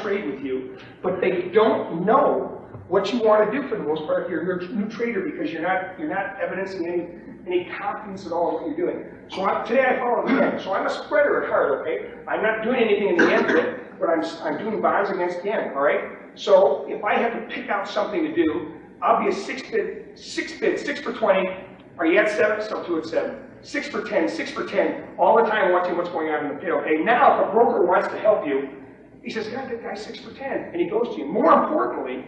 trade with you, but they don't know what you want to do for the most part. You're a new trader because you're not evidencing any confidence at all in what you're doing. So today I follow the yen. So I'm a spreader at heart, okay? I'm not doing anything in the yen bit, but I'm doing bonds against yen, all right? So if I have to pick out something to do, I'll be a 6 for 20. Are you at 7? Still 2 at 7. 6 for 10, 6 for 10, all the time watching what's going on in the pit, okay? Now, if a broker wants to help you, he says, God, that guy's 6 for 10, and he goes to you. More importantly,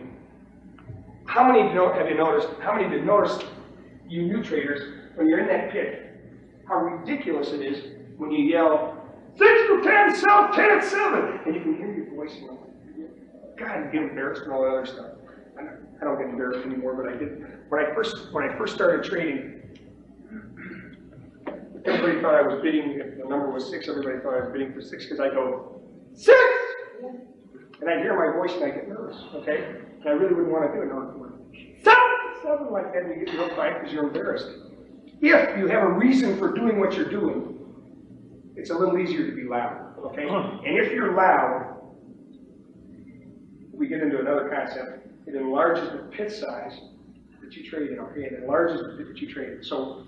how many have you noticed, you new traders, when you're in that pit, how ridiculous it is when you yell, 6 for 10, sell 10 at 7, and you can hear your voice, you know, God, you get embarrassed and all that other stuff. I don't get embarrassed anymore, but I did. When I first started trading, everybody thought I was bidding, if the number was 6, everybody thought I was bidding for 6, because I go, 6! And I hear my voice and I get nervous, okay? And I really wouldn't want to do it. No, 7 like that, and you get real quiet because you're embarrassed. If you have a reason for doing what you're doing, it's a little easier to be loud, okay? And if you're loud, we get into another concept. It enlarges the pit size that you trade in, okay? It enlarges the pit that you trade in. So,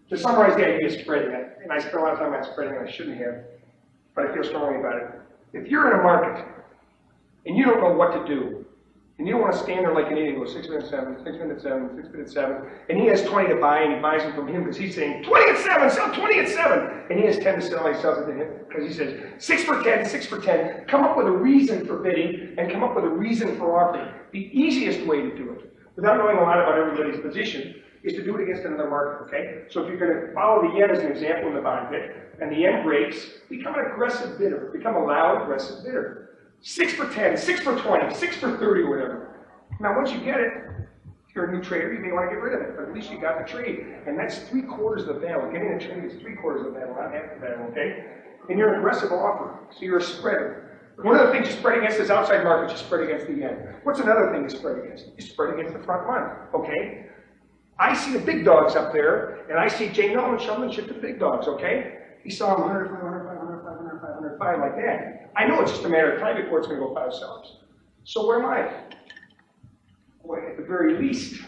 to summarize the idea of spreading, and I spent a lot of time on spreading, and I shouldn't have, but I feel strongly about it. If you're in a market, and you don't know what to do, and you don't want to stand there like an idiot and go 6 minutes 7, 6 minutes 7, 6 minutes 7, and he has 20 to buy, and he buys them from him because he's saying 20 at 7, sell 20 at 7, and he has 10 to sell, and he sells it to him because he says 6 for 10, 6 for 10. Come up with a reason for bidding, and come up with a reason for offering. The easiest way to do it, without knowing a lot about everybody's position, is to do it against another market, okay? So if you're going to follow the yen as an example in the bond bid, and the yen breaks, become an aggressive bidder, become a loud, aggressive bidder. 6 for 10, 6 for 20, 6 for 30, or whatever. Now, once you get it, if you're a new trader, you may want to get rid of it, but at least you got the trade. And that's 3/4 of the battle. Getting a trade is 3/4 of the battle, not half the battle, okay? And you're an aggressive offer, so you're a spreader. One of the things you spread against is outside markets, you spread against the yen. What's another thing you spread against? You spread against the front month, okay? I see the big dogs up there, and I see Jay Nolan shoveling shit to the big dogs, okay? He saw them 100, 500, 500, 500, 500, 5 like that. I know it's just a matter of time before it's going to go 5 sellers. So what am I? Well, at the very least,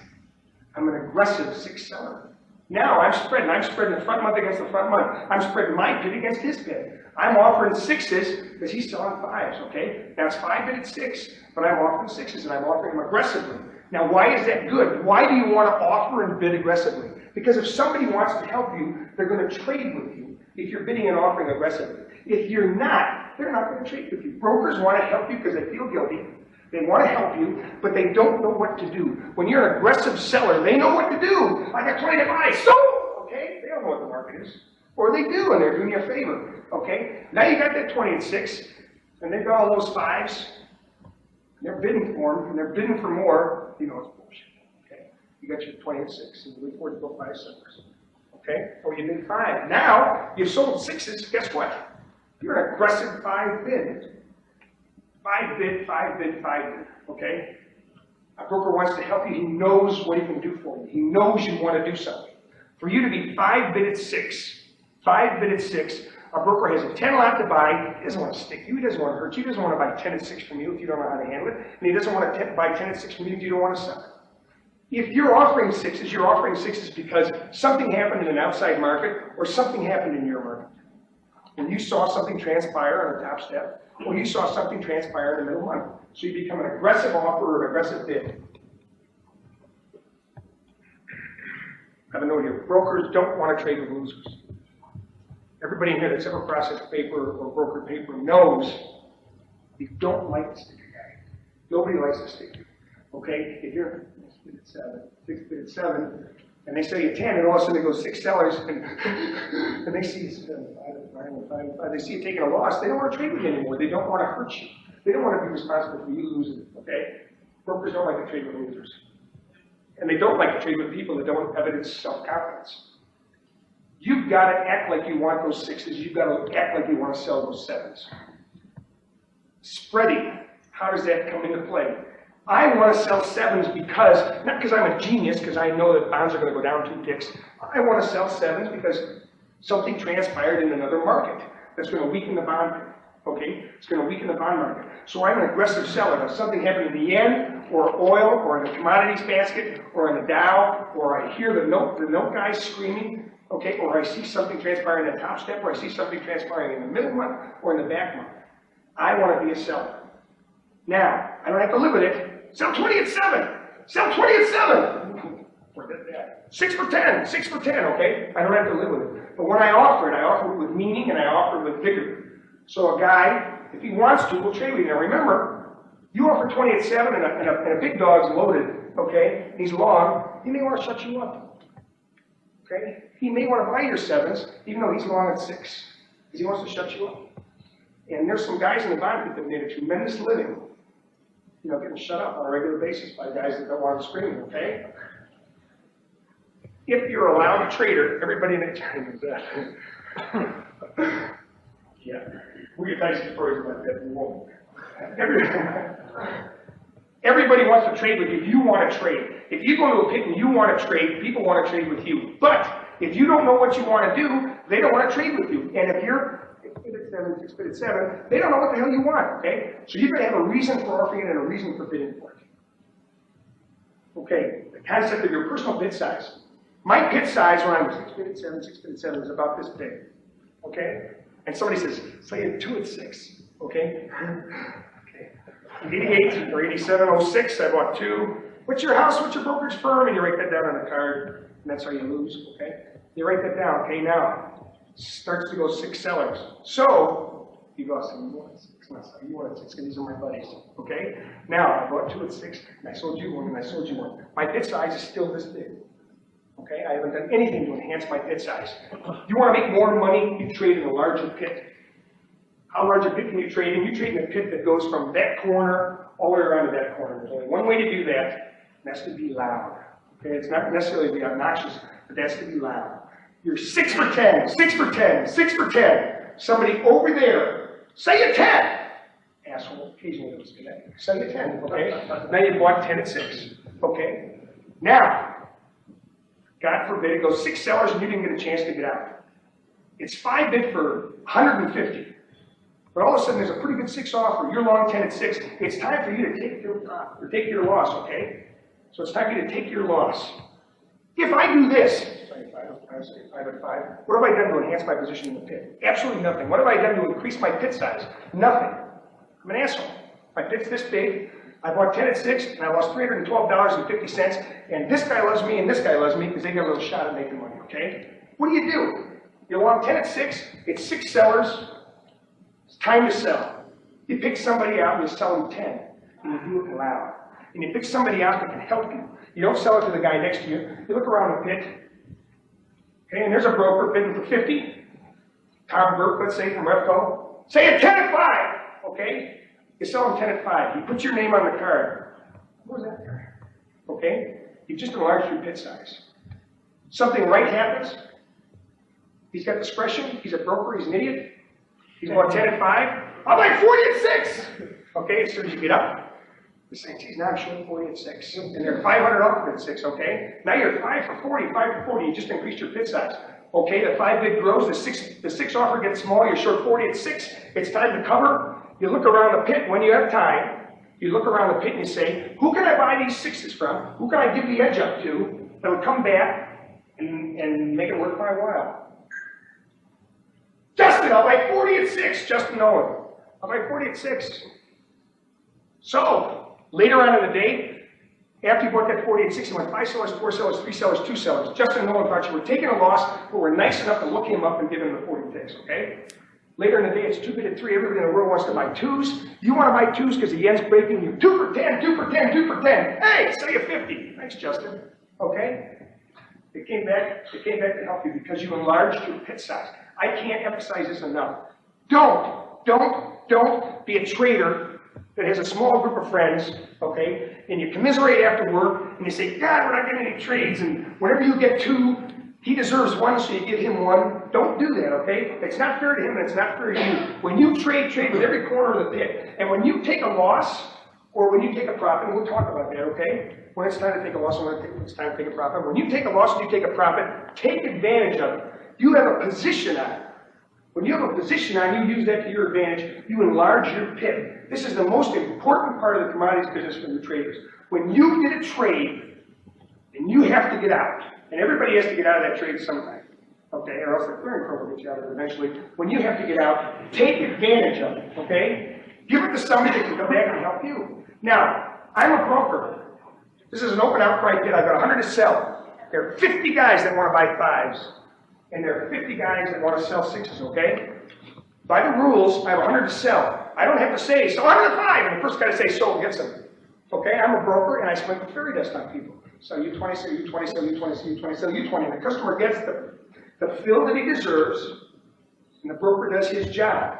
I'm an aggressive 6 seller. Now I'm spreading the front month against the front month. I'm spreading my bid against his bid. I'm offering 6s because he's selling 5s, okay? Now it's 5 bid at 6, but I'm offering 6s and I'm offering them aggressively. Now why is that good? Why do you want to offer and bid aggressively? Because if somebody wants to help you, they're going to trade with you if you're bidding and offering aggressively. If you're not, they're not going to trade with you. Brokers want to help you because they feel guilty. They want to help you, but they don't know what to do. When you're an aggressive seller, they know what to do. I got 20 to buy, sold! Okay? They don't know what the market is. Or they do, and they're doing you a favor. Okay? Now you got that 20 at 6, and they've got all those 5s. And they're bidding for them, and they're bidding for more. You know it's bullshit. Okay? You got your 20 at 6, and you wait for it to go 5 sellers. Okay? Or you bid 5. Now, you've sold 6s, guess what? You're an aggressive 5 bid. 5 bid, 5 bid, 5 bid, okay? A broker wants to help you. He knows what he can do for you. He knows you want to do something. For you to be 5 bid at 6, 5 bid at 6, a broker has a 10 lot to buy. He doesn't want to stick you. He doesn't want to hurt you. He doesn't want to buy 10 at 6 from you if you don't know how to handle it. And he doesn't want to buy 10 at 6 from you if you don't want to sell it. If you're offering 6s, you're offering 6s because something happened in an outside market or something happened in your market. And you saw something transpire on the top step, or you saw something transpire in the middle month. So you become an aggressive offer or an aggressive bid. I have a note here. Brokers don't want to trade with losers. Everybody in here that's ever processed paper or brokered paper knows you don't like to stick a guy. Nobody likes to stick you. Okay? If you're 6 bid at 7, 6 bid at 7, and they sell you 10, and all of a sudden they go 6 sellers, and they see 5, they see you taking a loss, they don't want to trade with you anymore. They don't want to hurt you. They don't want to be responsible for you losing, okay? Brokers don't like to trade with losers. And they don't like to trade with people that don't evidence self-confidence. You've got to act like you want those 6s. You've got to act like you want to sell those 7s. Spreading, how does that come into play? I want to sell 7s because, not because I'm a genius, because I know that bonds are going to go down 2 ticks. I want to sell 7s because something transpired in another market that's going to weaken the bond. Okay? It's going to weaken the bond market. So I'm an aggressive seller. If something happened in the yen, or oil, or in the commodities basket, or in the Dow, or I hear the note guy screaming, okay, or I see something transpiring in the top step, or I see something transpiring in the middle one, or in the back one, I want to be a seller. Now, I don't have to live with it. Sell 20 at 7. Sell 20 at 7. Forget that. 6 for 10. 6 for 10, okay? I don't have to live with it. But when I offer it with meaning and I offer it with vigor. So a guy, if he wants to, will trade with you. Now remember, you offer 20 at 7 and a big dog's loaded, okay? He's long, he may want to shut you up. Okay? He may want to buy your 7s, even though he's long at 6. Because he wants to shut you up. And there's some guys in the bond market that made a tremendous living, you know, getting shut up on a regular basis by guys that don't want to scream, okay? If you're allowed a trader, everybody in the time knows that. Yeah, we get nice stories about that, we won't. Everybody wants to trade with you if you want to trade. If you go to a pit and you want to trade, people want to trade with you. But if you don't know what you want to do, they don't want to trade with you. And if you're 6 bid at 7, 6 bid at 7, they don't know what the hell you want, okay? So you're going to have a reason for offering it and a reason for bidding for it. Okay, the concept of your personal bid size. My bid size when I was 6 bid at 7, 6 bid at 7 was about this big, okay? And somebody says, say it 2 at 6, okay? Okay. 88 or 8706, I bought 2. What's your house? What's your brokerage firm? And you write that down on the card, and that's how you lose, okay? You write that down, okay? Now, starts to go 6 sellers. So, you go, so you want 6, you want 6, and these are my buddies, okay? Now, I bought 2 at 6, and I sold you 1, and I sold you 1. My bid size is still this big. Okay, I haven't done anything to enhance my pit size. You want to make more money, you trade in a larger pit. How large a pit can you trade in? You trade in a pit that goes from that corner all the way around to that corner. There's only one way to do that, and that's to be loud. Okay, it's not necessarily to be obnoxious, but that's to be loud. You're 6 for 10, 6 for 10, 6 for 10. Somebody over there, say a 10. Asshole, occasionally those connect. Say a 10, okay? Now you bought 10 at 6, okay? Now, God forbid it goes 6 sellers and you didn't get a chance to get out. It's 5 bid for 150. But all of a sudden there's a pretty good 6 offer. You're long 10 at 6. It's time for you to take your profit, or take your loss, okay? So it's time for you to take your loss. If I do this, 5 at 5, what have I done to enhance my position in the pit? Absolutely nothing. What have I done to increase my pit size? Nothing. I'm an asshole. My pit's this big. I bought 10 at 6, and I lost $312.50, and this guy loves me, and this guy loves me, because they get a little shot at making money, okay? What do? You're long 10 at 6, it's 6 sellers, it's time to sell. You pick somebody out, and you sell them 10, and you do it loud. And you pick somebody out that can help you. You don't sell it to the guy next to you. You look around the pit, okay, and there's a broker bidding for 50. Tom Burke, let's say, from Refco. Say a 10 at 5, okay? You sell him 10 at 5. You put your name on the card. What was that card? Okay? You've just enlarged your pit size. Something right happens. He's got discretion. He's a broker. He's an idiot. He's bought 10 at 5. I'll buy 40 at 6. Okay? As soon as you get up, you say, geez, now I'm showing 40 at 6. And they're 500 off at 6, okay? Now you're 5 for 40, 5 for 40. You just increased your pit size. Okay, the 5 bid grows. The 6 offer gets smaller. You're short 40 at 6. It's time to cover. You look around the pit when you have time. You look around the pit and you say, who can I buy these 6s from? Who can I give the edge up to that will come back and make it worth my while? Justin, I'll buy 40 at 6. Justin Owen. I'll buy 40 at 6. So, later on in the day, after you bought that 40 at 6, you went 5 sellers, 4 sellers, 3 sellers, 2 sellers. Justin Nolan thought you were taking a loss, but we're nice enough to look him up and give him the 40 ticks, okay? Later in the day, it's 2 bid at 3. Everybody in the world wants to buy 2s. You want to buy 2s because the yen's breaking you. 2 for 10, 2 for 10, 2 for 10. Hey, sell you 50. Thanks, Justin. Okay? It came back to help you because you enlarged your pit size. I can't emphasize this enough. Don't be a trader that has a small group of friends, okay, and you commiserate after work, and you say, God, we're not getting any trades, and whenever you get 2, he deserves 1, so you give him 1. Don't do that, okay? It's not fair to him, and it's not fair to you. When you trade with every corner of the pit, and when you take a loss, or when you take a profit, and we'll talk about that, okay? When it's time to take a loss, and when it's time to take a profit. When you take a loss and you take a profit, take advantage of it. You have a position on it. When you have a position on, you use that to your advantage. You enlarge your pit. This is the most important part of the commodities business for the traders. When you get a trade, and you have to get out, and everybody has to get out of that trade sometime, okay, or else the clearing firm will get you out of it eventually. When you have to get out, take advantage of it, okay? Give it to somebody that can come back and help you. Now, I'm a broker. This is an open outcry bid. I've got 100 to sell. There are 50 guys that want to buy 5s, and there are 50 guys that want to sell 6s, okay? By the rules, I have 100 to sell. I don't have to say, so I'm the 5, and the first guy to say sold gets them. Okay, I'm a broker, and I sprinkle fairy dust on people. So you 20, so you 20, so you 20, so you 20, so you 20. And the customer gets the fill that he deserves, and the broker does his job.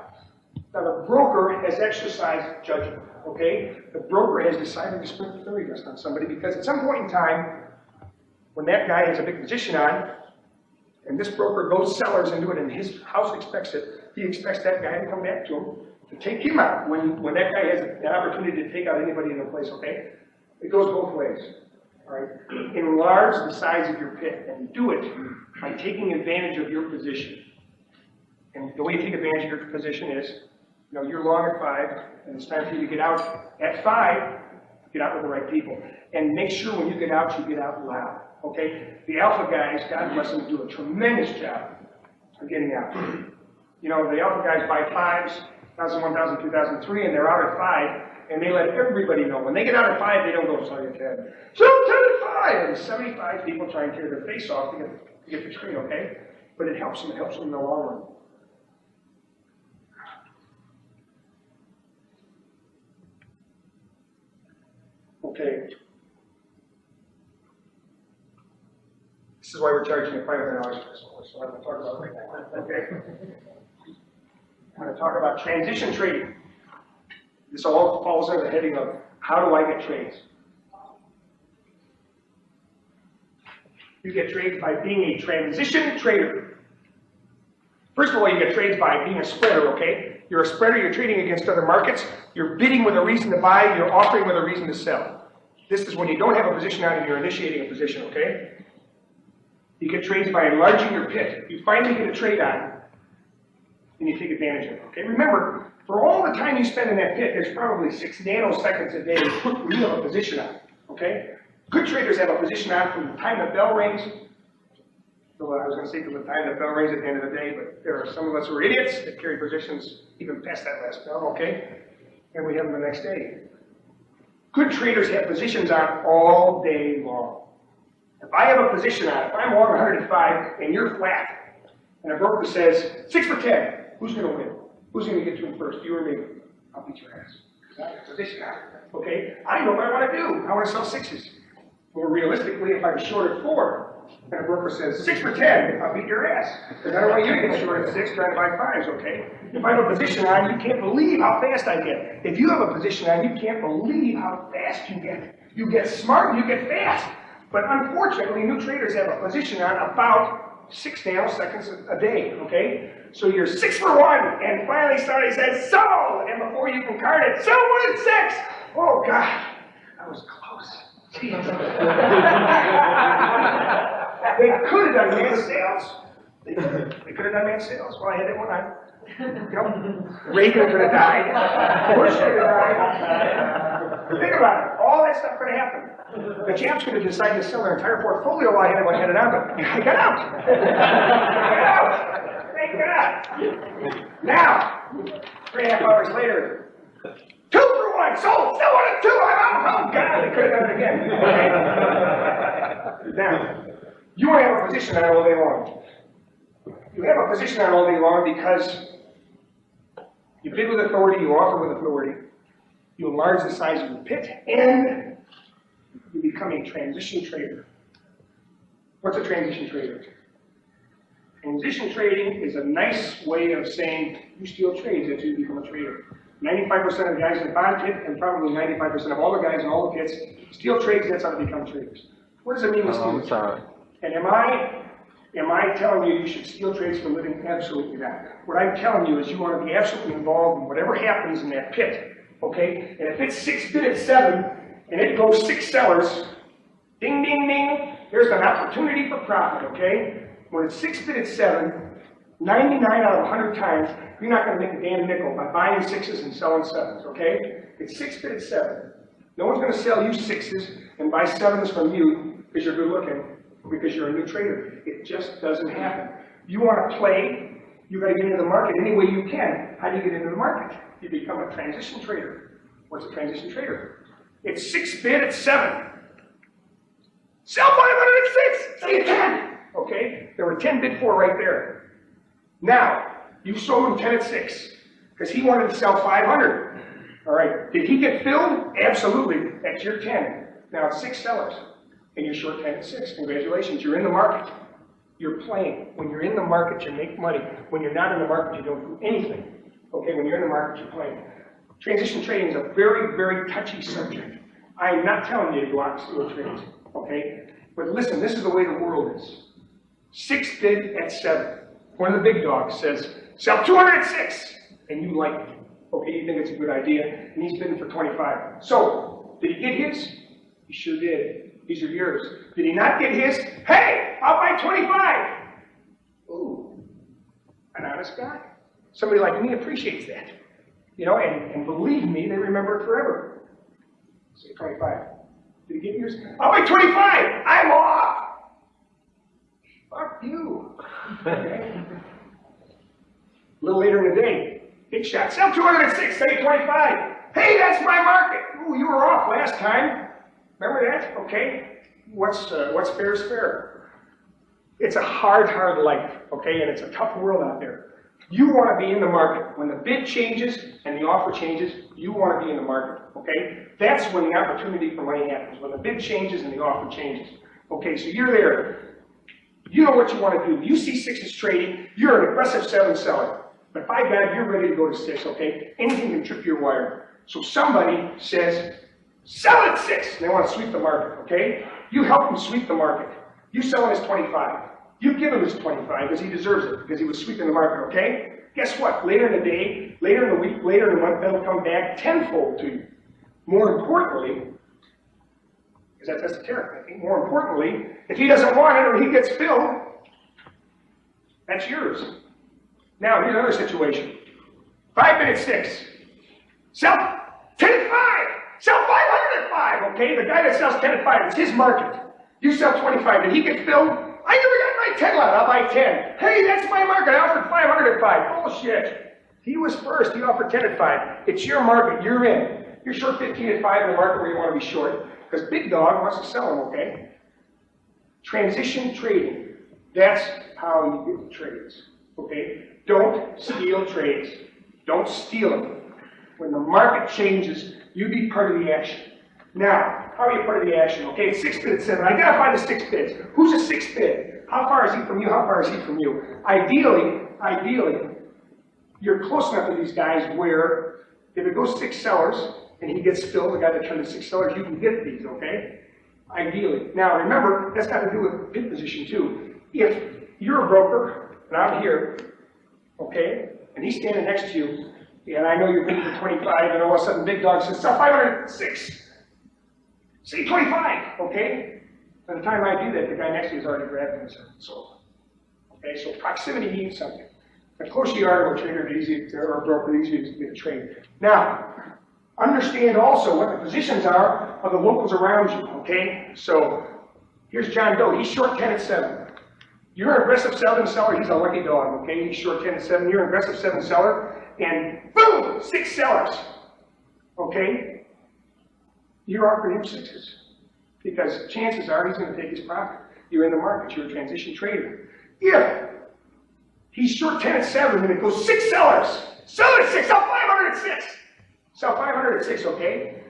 Now, the broker has exercised judgment, okay? The broker has decided to sprinkle fairy dust on somebody because at some point in time, when that guy has a big position on, and this broker goes sellers into it, and his house expects it, he expects that guy to come back to him to take him out when that guy has an opportunity to take out anybody in the place, okay? It goes both ways, all right? Enlarge the size of your pit, and do it by taking advantage of your position. And the way you take advantage of your position is, you know, you're long at 5, and it's time for you to get out at 5, get out with the right people. And make sure when you get out loud, okay? The alpha guys, God bless them, do a tremendous job of getting out. You know, the alpha guys buy 5s, 1,000, 1,000, 2,000, 3, and they're out at 5, and they let everybody know. When they get out at 5, they don't go sell your 10. Sell 10 at 5! And 75 people try and tear their face off to get the trade, okay? But it helps them in the long run. Okay. This is why we're charging you $500 for this one, so I'm going to talk about it right now, okay? I'm going to talk about transition trading. This all falls under the heading of how do I get trades? You get trades by being a transition trader. First of all, you get trades by being a spreader, okay? You're a spreader, you're trading against other markets, you're bidding with a reason to buy, you're offering with a reason to sell. This is when you don't have a position on and you're initiating a position, okay? You get trades by enlarging your pit. You finally get a trade on, and you take advantage of it, okay? Remember, for all the time you spend in that pit, there's probably 6 nanoseconds a day where you have a position on, okay? Good traders have a position on from the time the bell rings. So I was going to say from the time the bell rings at the end of the day, but there are some of us who are idiots that carry positions even past that last bell, okay? And we have them the next day. Good traders have positions on all day long. If I have a position on, if I'm long 105 and you're flat, and a broker says 6 for 10, who's going to win? Who's going to get to him first, you or me? I'll beat your ass. Because I have a position on, okay? I know what I want to do. I want to sell 6s. More realistically, if I'm short at 4, and a broker says 6 for 10, I'll beat your ass. Because I don't want you to get short at 6, trying to buy 5s, okay? If I have a position on, you can't believe how fast I get. If you have a position on, you can't believe how fast you get. You get smart and you get fast. But unfortunately, new traders have a position on about 6 nanoseconds a day, okay? So you're 6 for 1, and finally somebody says, sold! And before you can card it, sold 1 at 6! Oh, God, that was close. They could have done man sales. They could have done man sales. Well, I had it one time. Reagan could have died. Bush could have died. Think about it. All that stuff could have happened. The champs could have decided to sell their entire portfolio while I had it on, but I got out. I got out. Thank God. Now, 3.5 hours later, 2 for 1, sold, still 1 at 2, I'm out. Oh God, they could have done it again. Okay. Now, you want to have a position on all day long. You have a position on all day long because you bid with authority, you offer with authority, you enlarge the size of your pit, and you become a transition trader. What's a transition trader? Transition trading is a nice way of saying you steal trades until you become a trader. 95% of the guys in the bond pit, and probably 95% of all the guys in all the pits, steal trades, that's how they become traders. What does it mean to steal trades? And am I telling you you should steal trades for a living? Absolutely not. What I'm telling you is you want to be absolutely involved in whatever happens in that pit, okay? And if it's 6 bid at 7, and it goes 6 sellers, ding, ding, ding, there's an opportunity for profit, okay? When it's 6 bid at 7, 99 out of 100 times, you're not going to make a damn nickel by buying 6s and selling 7s, okay? It's 6 bid at 7. No one's going to sell you 6s and buy 7s from you because you're good looking, because you're a new trader. It just doesn't happen. You want to play, you got to get into the market any way you can. How do you get into the market? You become a transition trader. What's a transition trader? It's 6 bid at 7. Sell 506, say 10. Okay, there were 10 bid for right there. Now, you sold him 10 at 6 because he wanted to sell 500. All right, did he get filled? Absolutely, that's your 10. Now it's 6 sellers and you're short 10 at 6. Congratulations, you're in the market. You're playing. When you're in the market, you make money. When you're not in the market, you don't do anything. Okay, when you're in the market, you're playing. Transition trading is a very, very touchy subject. I'm not telling you to go out and steal trades, okay? But listen, this is the way the world is. 6 bid at 7. One of the big dogs says, sell 200 at 6, and you like it. Okay, you think it's a good idea, and he's bidding for 25. So, did he get his? He sure did. These are yours. Did he not get his? Hey, I'll buy 25. Ooh, an honest guy. Somebody like me appreciates that. You know, and believe me, they remember it forever. Say 25. Did he get yours? I'll buy 25. I'm off. Fuck you. Okay. A little later in the day, big shot. Sell 206, say 25. Hey, that's my market. Ooh, you were off last time. Remember that? Okay. What's fair is fair. It's a hard, hard life, okay? And it's a tough world out there. You want to be in the market. When the bid changes and the offer changes, you want to be in the market, okay? That's when the opportunity for money happens, when the bid changes and the offer changes. Okay, so you're there. You know what you want to do. You see 6s trading, you're an aggressive 7 seller. But by God, you're ready to go to 6, okay? Anything can trip your wire. So somebody says, sell it 6. And they want to sweep the market, okay? You help them sweep the market. You sell him his 25. You give him his 25 because he deserves it, because he was sweeping the market, okay? Guess what? Later in the day, later in the week, later in the month, that'll come back tenfold to you. More importantly, because that's esoteric, I think, more importantly, if he doesn't want it or he gets filled, that's yours. Now, here's another situation. 5 bid at 6. Sell 10 at 5. Sell 500 at 5, okay? The guy that sells 10 at 5, it's his market. You sell 25. Did he get filled? I never got my 10 lot. I'll buy 10. Hey, that's my market. I offered 500 at 5. Bullshit. He was first. He offered 10 at 5. It's your market. You're in. You're short 15 at 5 in the market where you want to be short. Because Big Dog wants to sell them, okay? Transition trading. That's how you get the trades, okay? Don't steal trades. Don't steal them. When the market changes, you be part of the action. Now, how are you part of the action? Okay, it's 6 bid at 7. Identify the 6 bids. Who's a 6 bid? How far is he from you? How far is he from you? Ideally, you're close enough to these guys where if it goes 6 sellers and he gets filled, the guy that turned to 6 sellers, you can get these, okay? Ideally. Now, remember, that's got to do with bid position too. If you're a broker and I'm here, okay, and he's standing next to you, and I know you're bidding for 25, and all of a sudden Big Dog says, sell 506. Say 25, okay? By the time I do that, the guy next to you is already grabbing this and sold. Okay, so proximity means something. The closer you are to a trader, the easier, or a broker, the easier it is to get a trade. Now, understand also what the positions are of the locals around you, okay? So, here's John Doe. He's short 10 at 7. You're an aggressive 7 seller. He's a lucky dog, okay? He's short 10 at 7. You're an aggressive 7 seller. And boom, 6 sellers, okay? You're offering him 6s because chances are he's going to take his profit. You're in the market. You're a transition trader. If he's short 10 at 7 and it goes 6 sellers, sell it at 6, sell 500 at 6. Sell 500 at 6, okay?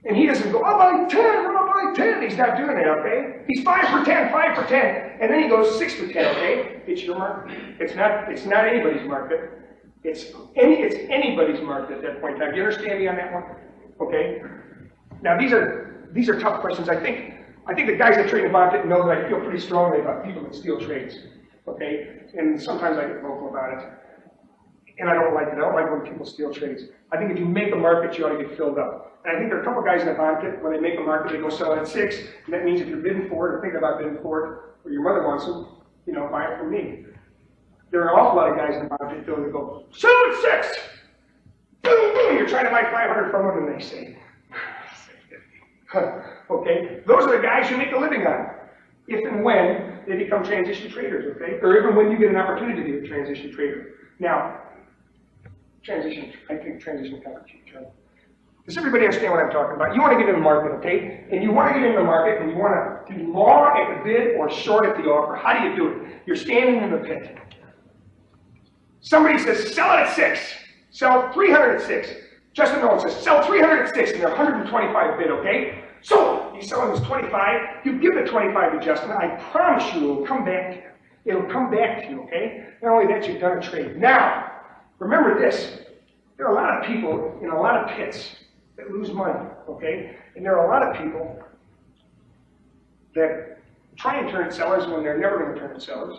And he doesn't go, I'll buy 10, I'll buy 10. He's not doing it, okay? He's 5 for 10, 5 for 10. And then he goes 6 for 10, okay? It's your market. It's not anybody's market. It's anybody's market at that point in time. Do you understand me on that one? Okay? Now these are tough questions. I think the guys that trade in market know that I feel pretty strongly about people that steal trades. Okay? And sometimes I get vocal about it. And I don't like it. I don't like when people steal trades. I think if you make a market, you ought to get filled up. And I think there are a couple guys in the market, when they make a market, they go sell it at 6. And that means if you're bidding for it or thinking about bidding for it, or your mother wants them, you know, buy it from me. There are an awful lot of guys in the bottom pit that go, sell at 6! Boom, boom, you're trying to buy 500 from them and they say, okay? Those are the guys you make a living on, if and when they become transition traders, okay? Or even when you get an opportunity to be a transition trader. Now, I think transition coverage. Does everybody understand what I'm talking about? You want to get in the market, okay? And you want to get in the market and you want to do long at the bid or short at the offer. How do you do it? You're standing in the pit. Somebody says, sell it at 6. Sell 300 at 6. Justin Nolan says, sell 300 at 6, and they're 125 bid, okay? So, you sell them as 25, you give the 25 to Justin, I promise you it'll come back to you. It'll come back to you, okay? Not only that, you've done a trade. Now, remember this, there are a lot of people in a lot of pits that lose money, okay? And there are a lot of people that try and turn it sellers when they're never going to turn it sellers.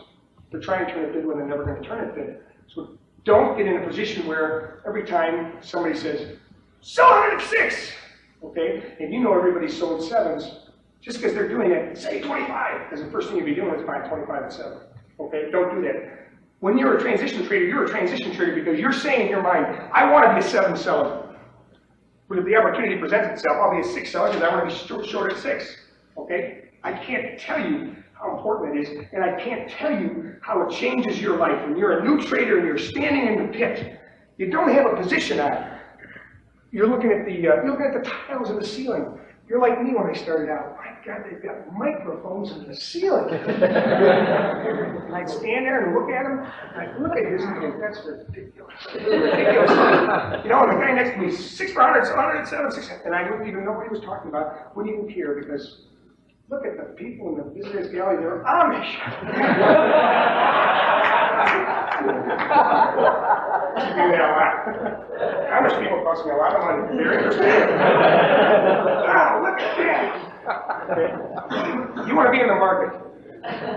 They're trying to turn it bid when they're never going to turn it bid. So don't get in a position where every time somebody says, sell 106, okay? And you know everybody sold 7s, just because they're doing it, say 25, because the first thing you'd be doing is buying 25 at 7, okay? Don't do that. When you're a transition trader, you're a transition trader because you're saying in your mind, I want to be a 7 seller. But if the opportunity presents itself, I'll be a 6 seller because I want to be short at 6, okay? I can't tell you how important it is, and I can't tell you how it changes your life. When you're a new trader and you're standing in the pit, you don't have a position on it. You're looking at the tiles in the ceiling. You're like me when I started out. My God, they've got microphones in the ceiling. And I'd stand there and look at them. I'd look at this and think, that's ridiculous. You know, and the guy next to me, 6 for 100, 107, 6, and I wouldn't even know what he was talking about. Wouldn't even care because look at the people in the visitors gallery, they're Amish. Amish people cost me a lot of money. They're interesting. Wow, look at that. Okay. You want to be in the market.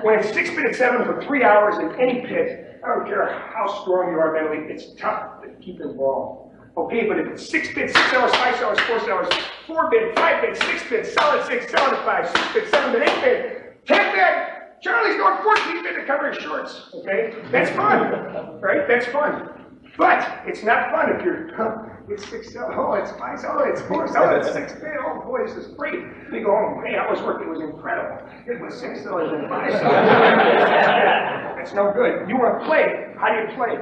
When it's 6 bid at 7 for 3 hours in any pit, I don't care how strong you are mentally, it's tough to keep involved. Okay, but if it's 6 bid, 6 hours, 5 hours, 4 hours, 4 bid, 5 bid, 6 bid, sell at 6, sell at 5, 6 bid, 7 bid, 8 bid, 10 bid, Charlie's going 14 bid to cover his shorts. Okay, that's fun, right? That's fun. But it's not fun if you're, it's 6 sell, oh, it's 5 sell, it's 4 sell, it's 6 bid, oh boy, this is great. You go home, hey, I was working, it was incredible. It was 6 sellers and 5 sellers. That's no good. You want to play. How do you play?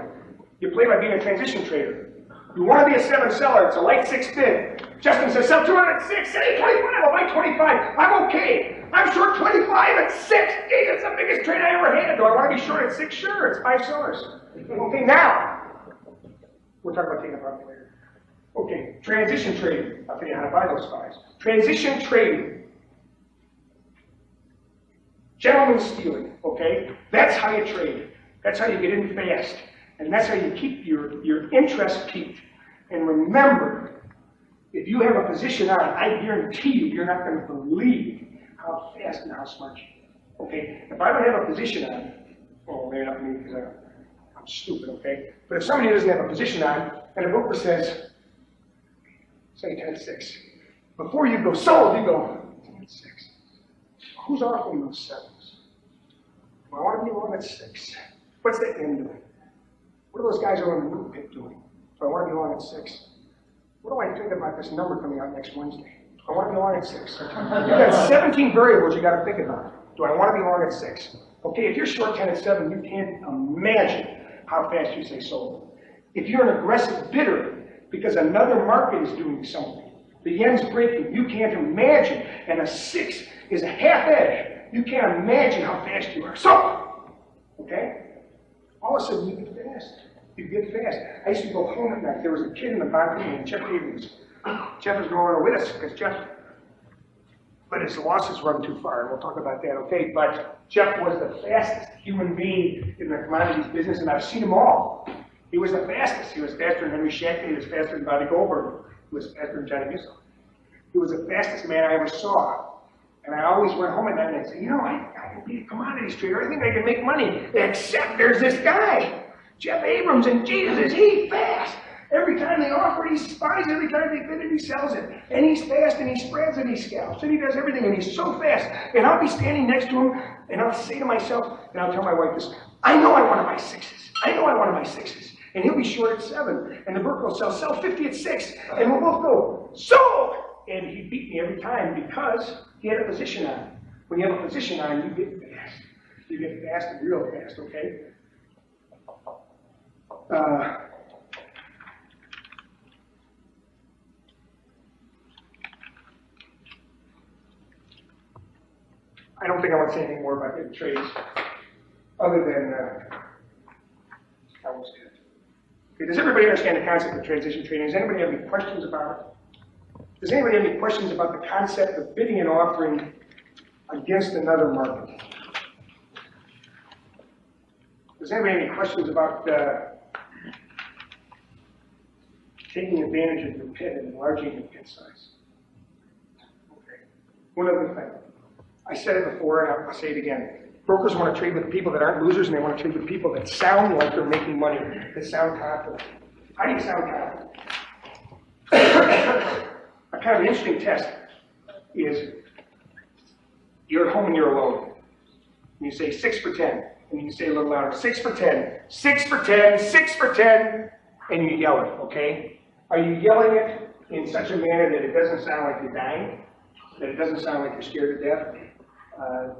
You play by being a transition trader. You want to be a 7 seller, it's a light 6 bid. Justin says, sell 206, say 25, I'll buy 25. I'm okay. I'm short 25 at 6. Gee, that's the biggest trade I ever had. Do I want to be short at 6? Sure, it's 5 sellers. Okay, now, we'll talk about taking profit later. Okay, transition trading. I'll tell you how to buy those 5s. Transition trading. Gentleman stealing, okay? That's how you trade. That's how you get in fast. And that's how you keep your interest peaked. And remember, if you have a position on it, I guarantee you, you're not going to believe how fast and how smart you are. Okay? If I don't have a position on it, well, maybe not me because I'm stupid, okay? But if somebody doesn't have a position on it, and a broker says, say 10-6, before you go sold, you go 10-6. Who's offering those 7s? Well, I want to be long at 6. What's the end doing? What are those guys over in the root pit doing? Do I want to be long at 6? What do I think about this number coming out next Wednesday? Do I want to be long at 6? You've got 17 variables you got to think about. Do I want to be long at 6? Okay, if you're short 10 at 7, you can't imagine how fast you say sold. If you're an aggressive bidder because another market is doing something, the yen's breaking, you can't imagine, and a 6 is a half edge, you can't imagine how fast you are. So, okay? All of a sudden, you get fast. You get fast. I used to go home at night. There was a kid in the bathroom named Jeff Abrams. Jeff is no longer with us because but his losses run too far, and we'll talk about that, okay? But Jeff was the fastest human being in the commodities business, and I've seen them all. He was the fastest. He was faster than Henry Shankman. He was faster than Bobby Goldberg. He was faster than Johnny Musso. He was the fastest man I ever saw. And I always went home at night and I'd say, you know, I can be a commodities trader. I think I can make money. Except there's this guy, Jeff Abrams, and Jesus, is he fast? Every time they offer it, he buys. Every time they bid it, he sells it. And he's fast, and he spreads, and he scalps, and he does everything, and he's so fast. And I'll be standing next to him, and I'll say to myself, and I'll tell my wife this, I know I want to buy 6s. I know I want to buy 6s. And he'll be short at 7. And the broker will sell 50 at 6. And we'll both go, sold! And he beat me every time because he had a position on. When you have a position on, you get fast. You get fast and real fast, okay? I don't think I want to say anything more about the trades, other than I almost did. Okay, does everybody understand the concept of transition trading? Does anybody have any questions about it? Does anybody have any questions about the concept of bidding and offering against another market? Does anybody have any questions about taking advantage of your pit and enlarging your pit size? Okay. One other thing. I said it before, and I'll say it again. Brokers want to trade with people that aren't losers, and they want to trade with people that sound like they're making money, that sound confident. How do you sound confident? A kind of an interesting test is you're at home and you're alone. And you say 6 for 10, and you say a little louder, 6 for 10, 6 for 10, 6 for 10, and you yell it, okay? Are you yelling it in such a manner that it doesn't sound like you're dying, that it doesn't sound like you're scared to death,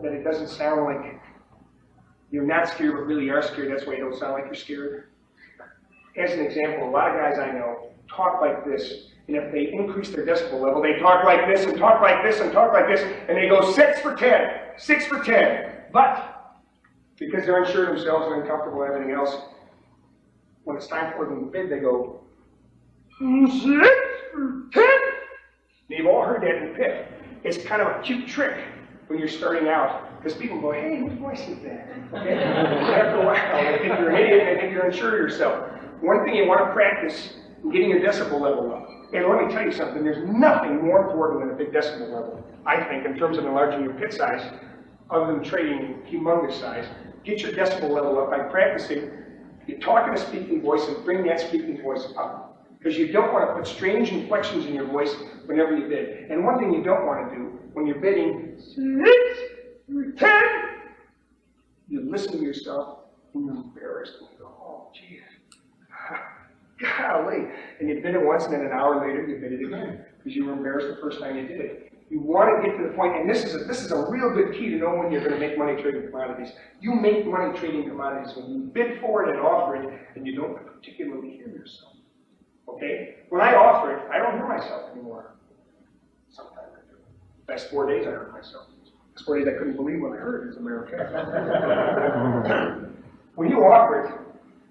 that it doesn't sound like you're not scared but really are scared, that's why you don't sound like you're scared? As an example, a lot of guys I know talk like this, and if they increase their decibel level, they talk like this and talk like this and talk like this, and they go 6 for 10, 6 for 10. But because they're unsure of themselves and uncomfortable and everything else, when it's time for them to bid, they go 6 for 10. And you've all heard that in the pit. It's kind of a cute trick when you're starting out, because people go, hey, whose voice is that? Okay? After a while, they think you're an idiot, and they think you're unsure of yourself. One thing you want to practice is getting your decibel level up. And let me tell you something, there's nothing more important than a big decibel level, I think, in terms of enlarging your pit size, other than trading humongous size. Get your decibel level up by practicing. You talk in a speaking voice and bring that speaking voice up. Because you don't want to put strange inflections in your voice whenever you bid. And one thing you don't want to do when you're bidding 6, 10, you listen to yourself and you're embarrassed and you go, oh, geez, golly. And you bid it once and then an hour later you bid it again because you were embarrassed the first time you did it. You want to get to the point, and this is a real good key to know when you're going to make money trading commodities. You make money trading commodities when you bid for it and offer it and you don't particularly hear yourself. Okay? When I offer it, I don't hear myself anymore. Sometimes I do. The last 4 days I heard myself. The last 4 days I couldn't believe when I heard it, as a matter of fact. When you offer it,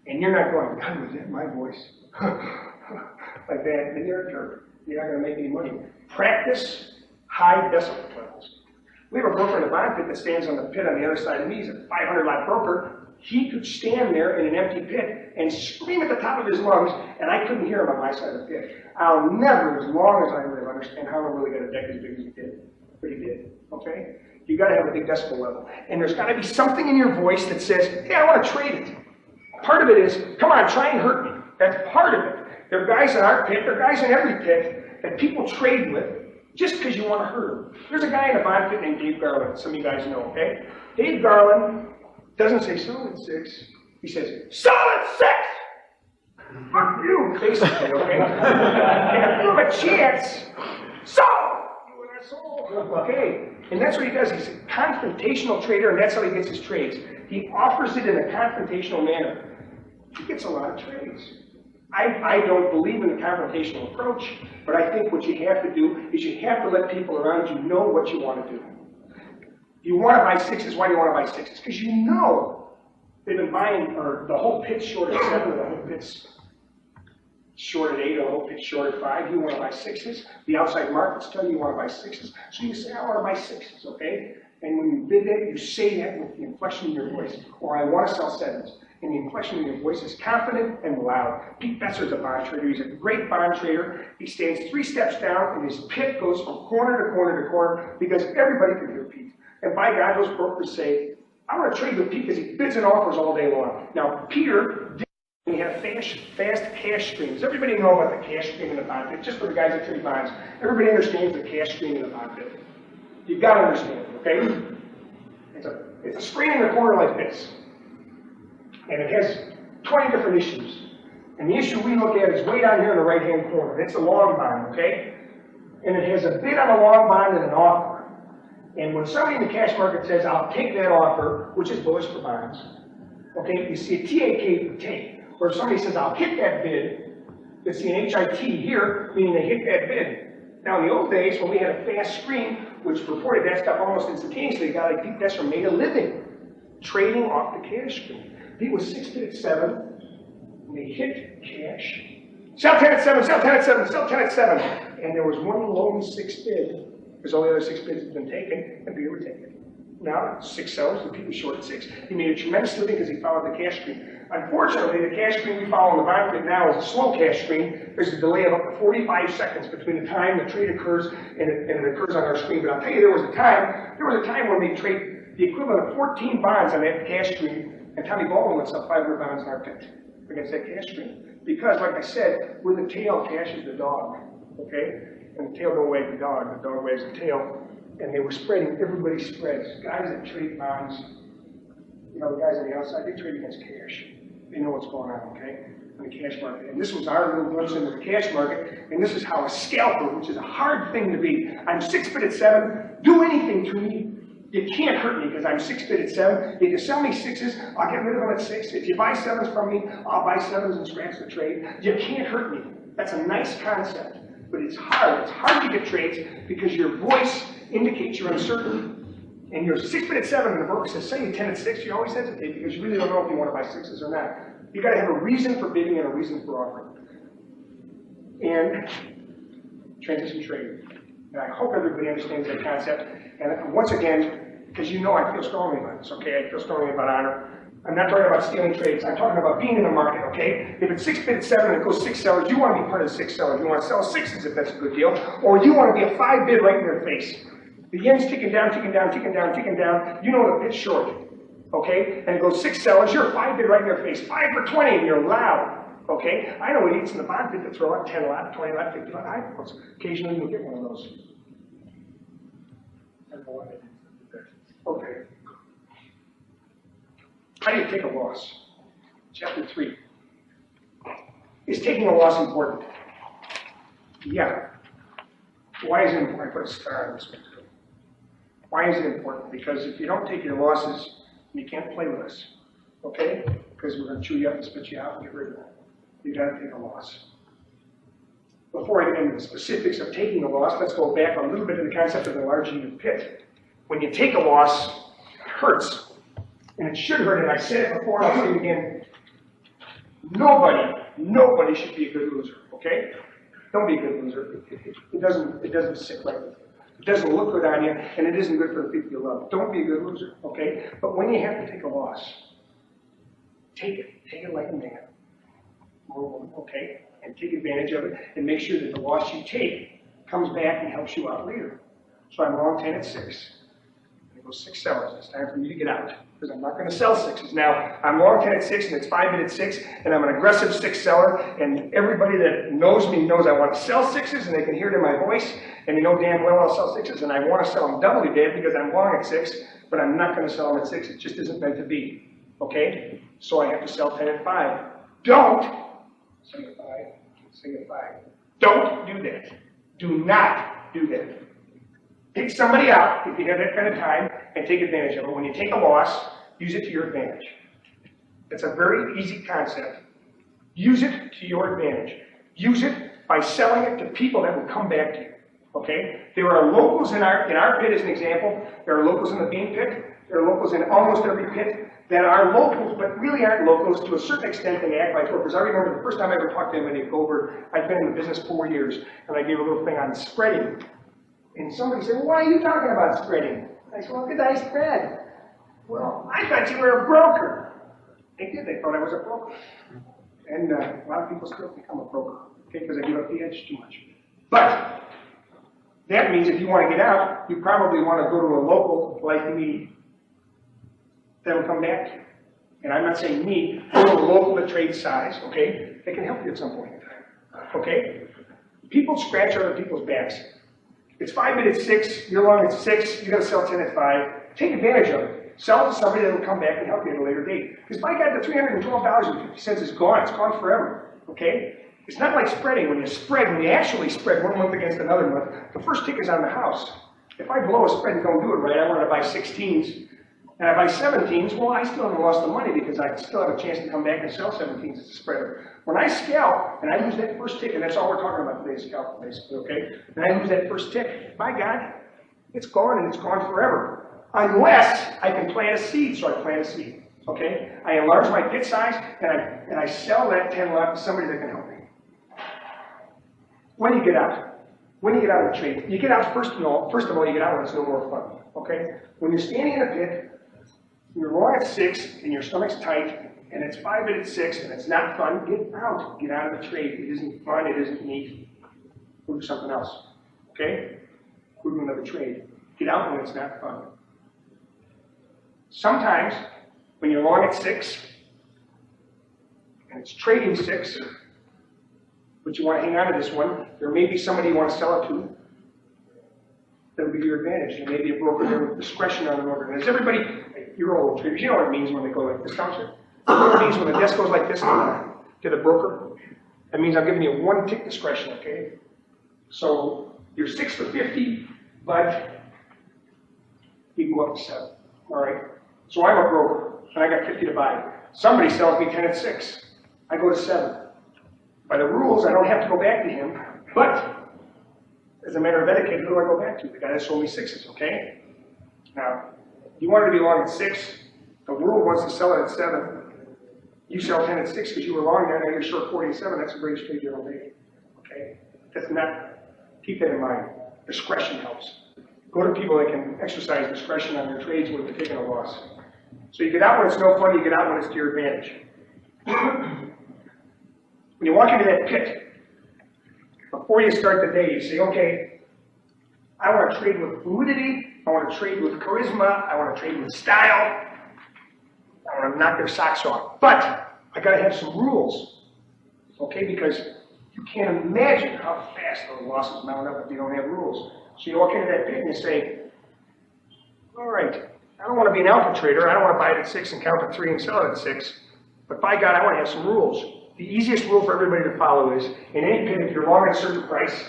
and you're not going, God, was that my voice? Like that, then you're a jerk. You're not going to make any money. Practice high decibel levels. We have a broker in the bond pit that stands on the pit on the other side of me. He's a 500-lot broker. He could stand there in an empty pit and scream at the top of his lungs, and I couldn't hear him on my side of the pit. I'll never, as long as I live, understand how I really got a deck as big as he did. But he did, okay? You got to have a big decibel level. And there's got to be something in your voice that says, hey, I want to trade it. Part of it is, come on, try and hurt me. That's part of it. There are guys in our pit, there are guys in every pit that people trade with just because you want to hurt them. There's a guy in a bond pit named Dave Garland, some of you guys know, okay? Dave Garland doesn't say solid 6, he says, solid 6! Fuck you, basically, okay? And if you have a chance, solid! You an asshole, okay? And that's what he does. He's a confrontational trader, and that's how he gets his trades. He offers it in a confrontational manner. He gets a lot of trades. I don't believe in the confrontational approach, but I think what you have to do is you have to let people around you know what you want to do. You want to buy 6s. Why do you want to buy 6s? Because you know they've been buying, or the whole pit's short at 7, or the whole pit's short at 8, or the whole pit's short at 5. You want to buy 6s. The outside markets tell you want to buy 6s. So you say, I want to buy 6s, okay? And when you bid that, you say that with the inflection in your voice, or I want to sell 7s. And the inflection in your voice is confident and loud. Pete Besser's a bond trader. He's a great bond trader. He stands 3 steps down, and his pit goes from corner to corner to corner because everybody can hear Pete. And by God, those brokers say, I want to trade with Pete because he bids and offers all day long. Now, Peter did have fast cash streams. Everybody know about the cash stream in the bond pit, just for the guys that trade bonds. Everybody understands the cash stream in the bond pit. You've got to understand it, okay? It's a screen in the corner like this. and it has 20 different issues. And the issue we look at is way down here in the right-hand corner. It's a long bond, okay? And it has a bid on a long bond and an offer. And when somebody in the cash market says, I'll take that offer, which is bullish for bonds, okay, you see a TAK for take. Or if somebody says, I'll hit that bid, you see an HIT here, meaning they hit that bid. Now in the old days, when we had a fast screen, which reported that stuff almost instantaneously, a guy like Pete Besser made a living trading off the cash screen. Pete was 6 bid at 7, and they hit cash. Sell 10 at 7, sell 10 at 7, sell 10 at 7. And there was one lone 6 bid, because all the other 6 bids had been taken, and Peter would take it. Now, 6 sellers, and Pete was short at 6. He made a tremendous living because he followed the cash screen. Unfortunately, the cash screen we follow in the bond market now is a slow cash screen. There's a delay of up to 45 seconds between the time the trade occurs and it occurs on our screen. But I'll tell you, there was a time when they trade the equivalent of 14 bonds on that cash screen, and Tommy Baldwin would sell 500 bonds in our pit against that cash screen. Because, like I said, with the tail, cash is the dog, okay? And the tail don't wag the dog wags the tail. And they were spreading, everybody spreads. Guys that trade bonds, you know, the guys on the outside, they trade against cash. They know what's going on, okay, in the cash market. And this was our little glimpse into the cash market, and this is how a scalper, which is a hard thing to be. I'm 6 bid at 7, do anything to me. You can't hurt me because I'm 6 bid at 7. If you sell me 6s, I'll get rid of them at 6. If you buy 7s from me, I'll buy 7s and scratch the trade. You can't hurt me. That's a nice concept, but it's hard. It's hard to get trades because your voice indicates you're uncertain. And you're 6 bid at 7, and the broker says, sell you 10 at 6, you always hesitate because you really don't know if you want to buy 6s or not. You got to have a reason for bidding and a reason for offering. And transition trading. And I hope everybody understands that concept. And once again, because you know I feel strongly about this, okay? I feel strongly about honor. I'm not talking about stealing trades. I'm talking about being in the market, okay? If it's 6 bid at 7 and it goes 6 sellers, you want to be part of the 6 sellers. You want to sell 6s if that's a good deal. Or you want to be a 5 bid right in their face. The yen's ticking down, ticking down, ticking down, ticking down. You know the pit's short, okay? And it goes 6 sellers, you're a 5 bid right in their face. 5 for 20, and you're loud, okay? I know idiots in the bond bid that throw out 10 lot, 20 lot, 50 lot high quotes. Occasionally you'll get one of those. Okay. How do you take a loss? Chapter 3. Is taking a loss important? Yeah. Why is it important? I put a star on this one too. Why is it important? Because if you don't take your losses, you can't play with us, okay? Because we're going to chew you up and spit you out and get rid of you. You got to take a loss. Before I get into the specifics of taking a loss, let's go back a little bit to the concept of enlarging the pit. When you take a loss, it hurts. And it should hurt, and I said it before, and I'll say it again. Nobody should be a good loser, okay? Don't be a good loser. It doesn't sit right with you. It doesn't look good on you, and it isn't good for the people you love. Don't be a good loser, okay? But when you have to take a loss, take it. Take it like a man or a woman, okay? And take advantage of it, and make sure that the loss you take comes back and helps you out later. So I'm long 10 at 6. It goes 6 sellers. It's time for me to get out, because I'm not going to sell 6s. Now, I'm long 10 at 6, and it's 5 bid at 6, and I'm an aggressive 6 seller, and everybody that knows me knows I want to sell 6s, and they can hear it in my voice, and they know damn well I'll sell 6s, and I want to sell them doubly bad because I'm long at 6, but I'm not going to sell them at 6. It just isn't meant to be, okay? So I have to sell 10 at 5. Don't sing at 5. Sing at 5. Don't do that. Do not do that. Pick somebody out, if you have that kind of time, and take advantage of it. When you take a loss, use it to your advantage. It's a very easy concept. Use it to your advantage. Use it by selling it to people that will come back to you, okay? There are locals in our pit, as an example. There are locals in the bean pit. There are locals in almost every pit that are locals, but really aren't locals. To a certain extent, they act like brokers. I remember the first time I ever talked to anybody at Goldberg, I'd been in the business 4 years, and I gave a little thing on spreading. And somebody said, well, why are you talking about spreading? I said, well, because I spread. Well, I thought you were a broker. They did. They thought I was a broker. And a lot of people still become a broker, okay, because I give up the edge too much. But that means if you want to get out, you probably want to go to a local like me that will come back to you. And I'm not saying me, go to a local that trades size, okay? They can help you at some point in time, okay? People scratch other people's backs. It's 5 bid at 6, you're long at 6, you got to sell 10 at 5. Take advantage of it. Sell it to somebody that will come back and help you at a later date. Because by God, the $312.50 is gone. It's gone forever. Okay? It's not like spreading. When you actually spread one month against another month, the first tick is on the house. If I blow a spread and don't do it right, I want to buy 16s, and I buy 17s, well, I still haven't lost the money because I still have a chance to come back and sell 17s as a spreader. When I scalp, and I lose that first tick, and that's all we're talking about today is scalp, basically, okay? And I lose that first tick, by God, it's gone, and it's gone forever. Unless I can plant a seed, so I plant a seed, okay? I enlarge my pit size, and I sell that 10 lot to somebody that can help me. When do you get out? When you get out of the trade, you get out first of all, you get out when it's no more fun, okay? When you're standing in a pit, you're long at 6, and your stomach's tight, and it's 5 bid at 6, and it's not fun, get out. Get out of the trade. It isn't fun, it isn't neat. Go do something else, okay? Go do another trade. Get out when it's not fun. Sometimes, when you're long at 6, and it's trading 6, but you want to hang on to this one, there may be somebody you want to sell it to that will be your advantage. There may be a broker there with discretion on an order. And as everybody, you're all traders, you know what it means when they go like this, don't you? You know what it means when the desk goes like this to the broker? That means I'm giving you 1 tick discretion, okay? So you're 6 for 50, but you can go up to 7, all right? So I'm a broker, and I got 50 to buy. Somebody sells me 10 at 6. I go to 7. By the rules, I don't have to go back to him, but as a matter of etiquette, who do I go back to? The guy that sold me 6s, okay? Now, you wanted to be long at 6, the rule wants to sell it at 7. You sell 10 at 6 because you were long there, now you're short 47, that's the greatest trade you'll ever make, okay? That's not, keep that in mind. Discretion helps. Go to people that can exercise discretion on their trades when they're taking a loss. So you get out when it's no fun, you get out when it's to your advantage. When you walk into that pit, before you start the day, you say, okay, I want to trade with fluidity, I want to trade with charisma, I want to trade with style, I want to knock their socks off. But I got to have some rules, okay, because you can't imagine how fast those losses mount up if you don't have rules. So you walk into that pit and you say, all right, I don't want to be an alpha trader, I don't want to buy it at 6 and count to 3 and sell it at 6, but by God, I want to have some rules. The easiest rule for everybody to follow is, in any pit, if you're long at a certain price,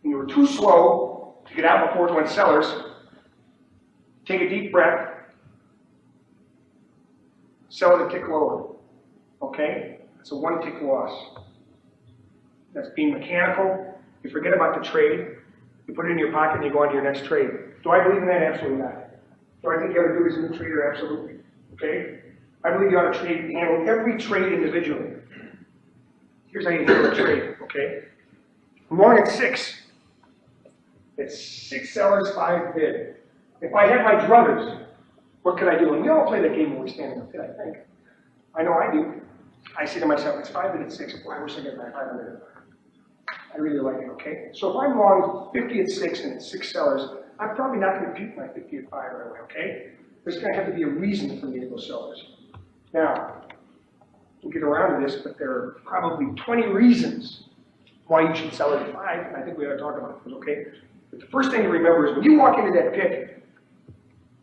and you were too slow to get out before it went sellers, take a deep breath, sell it a tick lower, okay? It's a 1 tick loss. That's being mechanical. You forget about the trade, you put it in your pocket, and you go on to your next trade. Do I believe in that? Absolutely not. Do I think you ought to do as a new trader? Absolutely, okay? I believe you ought to handle every trade individually. Here's how you handle a trade, okay? I'm long at 6. It's 6 sellers, 5 bid. If I had my druthers, what could I do? And we all play that game when we stand in the pit, I think. I know I do. I say to myself, it's 5 bid at 6. Boy, I wish I got my 500. I really like it, okay? So if I'm long 50 at 6 and it's 6 sellers, I'm probably not going to beat my 50 at 5 right away, okay? There's going to have to be a reason for me to go sellers. Now, we'll get around to this, but there are probably 20 reasons why you should sell it at 5, and I think we ought to talk about those, okay? But the first thing to remember is when you walk into that pit,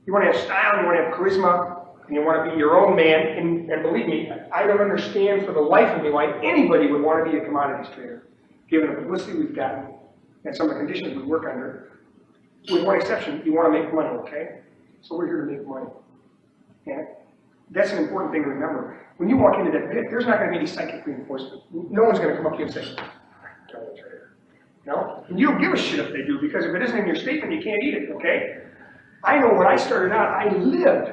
you want to have style, you want to have charisma, and you want to be your own man, and believe me, I don't understand for the life of me why anybody would want to be a commodities trader, given the publicity we've gotten and some of the conditions we work under. With one exception, you want to make money, okay? So we're here to make money. And that's an important thing to remember. When you walk into that pit, there's not going to be any psychic reinforcement. No one's going to come up to you and say, Charlie trader. No? And you don't give a shit if they do, because if it isn't in your statement, you can't eat it, okay? I know when I started out, I lived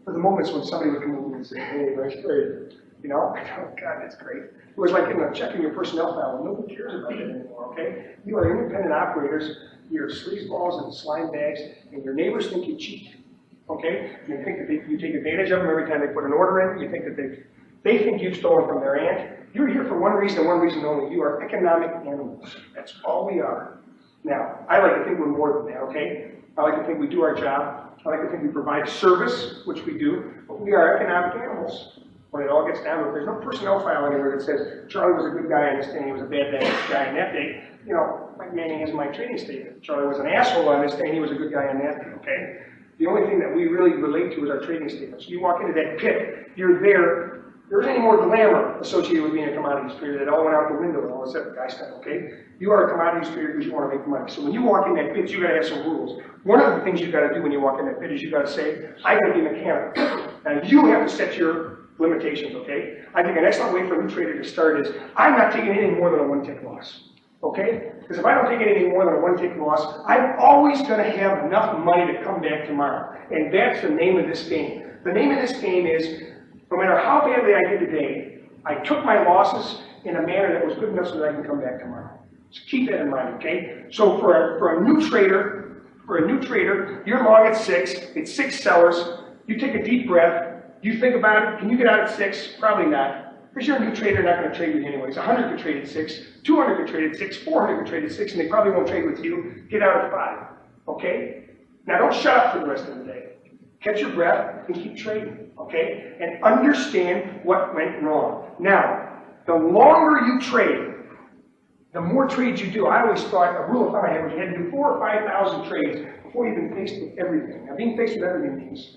for the moments when somebody would come over and say, hey, nice trade. You know? Oh, God, that's great. It was like checking your personnel file. Nobody cares about that anymore, okay? You are independent operators. You're sleazeballs and slime bags, and your neighbors think you cheat. Okay? You think that you take advantage of them every time they put an order in. You think that they think you've stolen from their aunt. You're here for one reason and one reason only. You are economic animals. That's all we are. Now, I like to think we're more than that, okay? I like to think we do our job. I like to think we provide service, which we do, but we are economic animals. When it all gets down to it, there's no personnel file anywhere that says, Charlie was a good guy on this day, he was a bad guy on that day. You know, like Manning is my trading statement. Charlie was an asshole on this day, and he was a good guy on that day, okay? The only thing that we really relate to is our trading statements. You walk into that pit, you're there. There isn't any more glamour associated with being a commodities trader. That all went out the window and all of a sudden, guys, okay? You are a commodities trader because you want to make money. So when you walk in that pit, you got to have some rules. One of the things you got to do when you walk in that pit is you got to say, I got to be mechanical. Now you have to set your limitations, okay? I think an excellent way for a new trader to start is, I'm not taking anything more than a one-tick loss. Okay? Because if I don't take anything more than a one-tick loss, I'm always going to have enough money to come back tomorrow. And that's the name of this game. The name of this game is, no matter how badly I did today, I took my losses in a manner that was good enough so that I can come back tomorrow. So keep that in mind, okay? So for a new trader, you're long at 6, it's 6 sellers, you take a deep breath, you think about it, can you get out at 6? Probably not. Because you're a new trader, not going to trade with you anyways. 100 could trade at 6, 200 could trade at 6, 400 could trade at 6, and they probably won't trade with you. Get out at 5, okay? Now don't shut up for the rest of the day. Catch your breath and keep trading, okay? And understand what went wrong. Now, the longer you trade, the more trades you do. I always thought a rule of thumb I had was you had to do 4,000 or 5,000 trades before you've been faced with everything. Now, being faced with everything means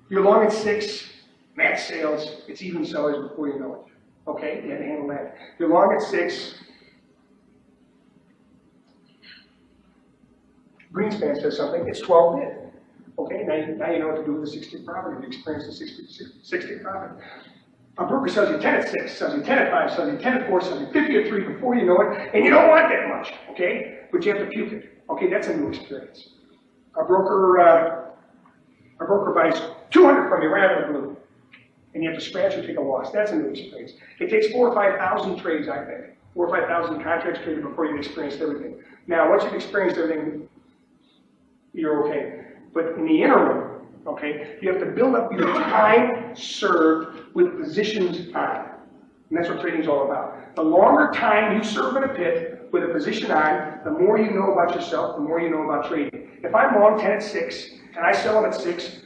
you're long at 6, match sales, it's even sellers before you know it. Okay? You have to handle that. You're long at 6. Greenspan says something, it's 12 bid. Okay, now you know what to do with the 60 profit. You experience the 60 profit. A broker sells you 10 at 6, sells you 10 at 5, sells you 10 at 4, sells you 50 at 3 before you know it, and you don't want that much, okay? But you have to puke it. Okay, that's a new experience. A broker buys 200 from you right out of the blue, and you have to scratch or take a loss. That's a new experience. It takes 4,000 or 5,000 trades, I think. 4,000 or 5,000 contracts traded before you've experienced everything. Now, once you've experienced everything, you're okay. But in the interim, okay, you have to build up your time served with positions on. And that's what trading is all about. The longer time you serve in a pit with a position on, the more you know about yourself, the more you know about trading. If I'm long 10 at 6, and I sell them at 6,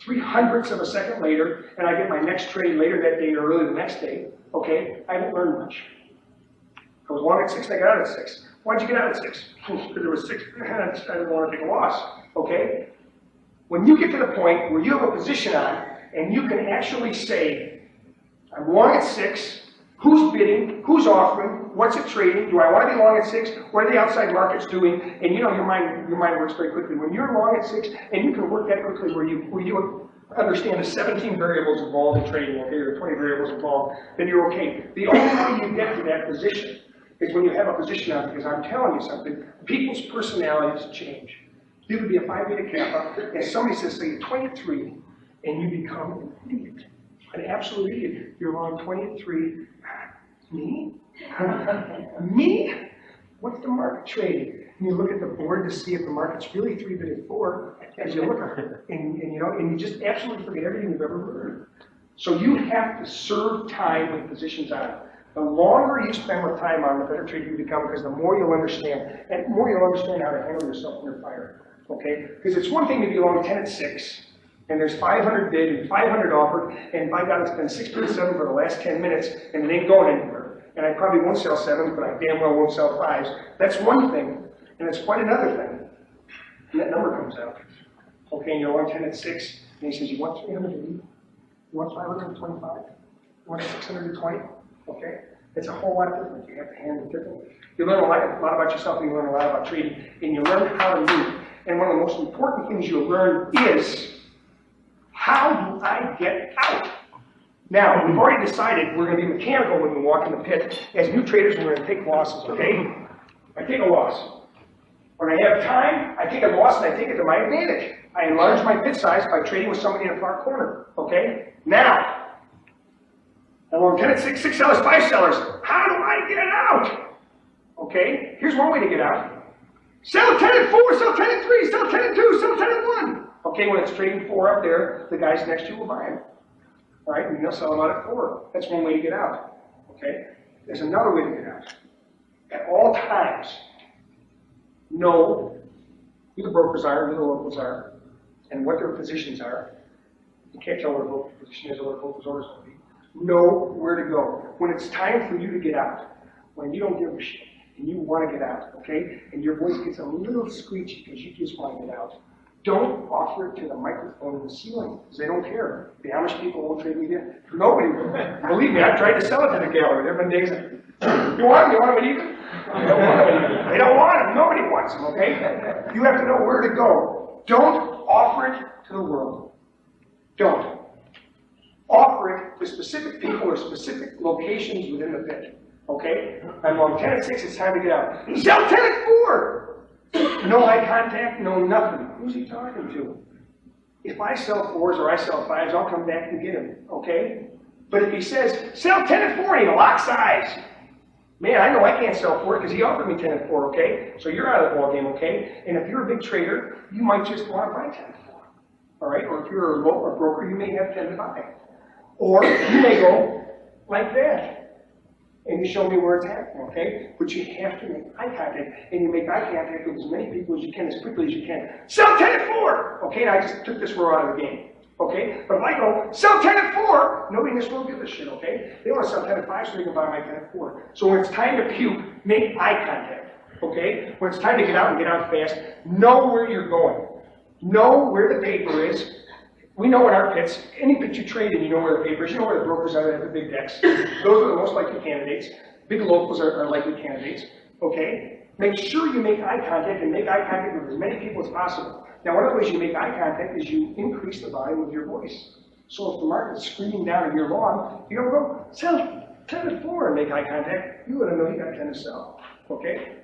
3/100ths of a second later, and I get my next trade later that day or early the next day, okay, I haven't learned much. I was long at 6 and I got out at 6. Why'd you get out at 6? Because there was 6, I didn't want to take a loss. Okay? When you get to the point where you have a position on, and you can actually say, I'm long at 6, who's bidding, who's offering, what's it trading, do I want to be long at 6, what are the outside markets doing, and you know your mind works very quickly. When you're long at 6, and you can work that quickly where you understand the 17 variables involved in trading, okay, or 20 variables involved, then you're okay. The only way you get to that position is when you have a position on, because I'm telling you something, people's personalities change. You could be a Phi Beta Kappa, and somebody says, say, 23, and you become an idiot. An absolute idiot. You're on 23. Me? Me? What's the market trading? And you look at the board to see if the market's really 3 bid at 4, as you look at it, and you just absolutely forget everything you've ever learned. So you have to serve time with positions on. The longer you spend with time on, the better trader you become, because the more you'll understand, and the more you'll understand how to handle yourself when you're fired. Okay? Because it's one thing to be long 10 at 6, and there's 500 bid and 500 offered, and by God, it's been 6 to 7 for the last 10 minutes, and it ain't going anywhere. And I probably won't sell 7s, but I damn well won't sell 5s. That's one thing, and it's quite another thing. And that number comes out. Okay, and you're long 10 at 6, and he says, you want 380? You want 525? You want 620? Okay? It's a whole lot different. You have to handle it differently. You learn a lot about yourself, and you learn a lot about trading, and you learn how to move. And one of the most important things you'll learn is, how do I get out? Now, we've already decided we're going to be mechanical when we walk in the pit. As new traders, we're going to take losses, okay? I take a loss. When I have time, I take a loss and I take it to my advantage. I enlarge my pit size by trading with somebody in a far corner, okay? Now, I'm on 10 at 6, 6 sellers, 5 sellers. How do I get out? Okay, here's one way to get out. Sell 10 at 4, sell 10 at 3, sell 10 at 2, sell 10 at 1. Okay, when it's trading 4 up there, the guys next to you will buy them. All right, and they'll sell them out at 4. That's one way to get out. Okay, there's another way to get out. At all times, know who the brokers are, who the locals are, and what their positions are. You can't tell what a broker's position is or what a broker's order is going to be. Know where to go. When it's time for you to get out, when you don't give a shit, and you want to get out, okay, and your voice gets a little screechy because you just want to get out, Don't offer it to the microphone in the ceiling, because they don't care. The Amish people won't trade with you. Nobody will. Believe me, I've tried to sell it to the gallery. There have been days that, you want them? You want them at even? They don't want them. They don't want them. Nobody wants them, okay? You have to know where to go. Don't offer it to the world. Don't. Offer it to specific people or specific locations within the pit, okay? I'm on 10 at 6, it's time to get out. Sell 10 at 4! No eye contact, no nothing. Who's he talking to? If I sell 4s or I sell 5s, I'll come back and get him, okay? But if he says, sell 10 at 4, and he locks eyes. Man, I know I can't sell 4 because he offered me 10 at 4, okay? So you're out of the ballgame, okay? And if you're a big trader, you might just want to buy 10 at 4, all right? Or if you're a broker, you may have 10 to buy. Or you may go like that. And you show me where it's happening, okay? But you have to make eye contact, and you make eye contact with as many people as you can, as quickly as you can. Sell 10 at 4! Okay, and I just took this row out of the game, okay? But if I go, sell 10 at 4, nobody in this room gives a shit, okay? They want to sell 10 at 5 so they can buy my 10 at 4. So when it's time to puke, make eye contact, okay? When it's time to get out and get out fast, know where you're going. Know where the paper is. We know in our pits, any pit you trade in, you know where the paper is, you know where the brokers are at the big decks. Those are the most likely candidates. Big locals are likely candidates, okay? Make sure you make eye contact and make eye contact with as many people as possible. Now, one of the ways you make eye contact is you increase the volume of your voice. So if the market's screaming down at your lawn, you don't go, sell 10 at 4 and make eye contact. You let them know you got 10 to sell, okay?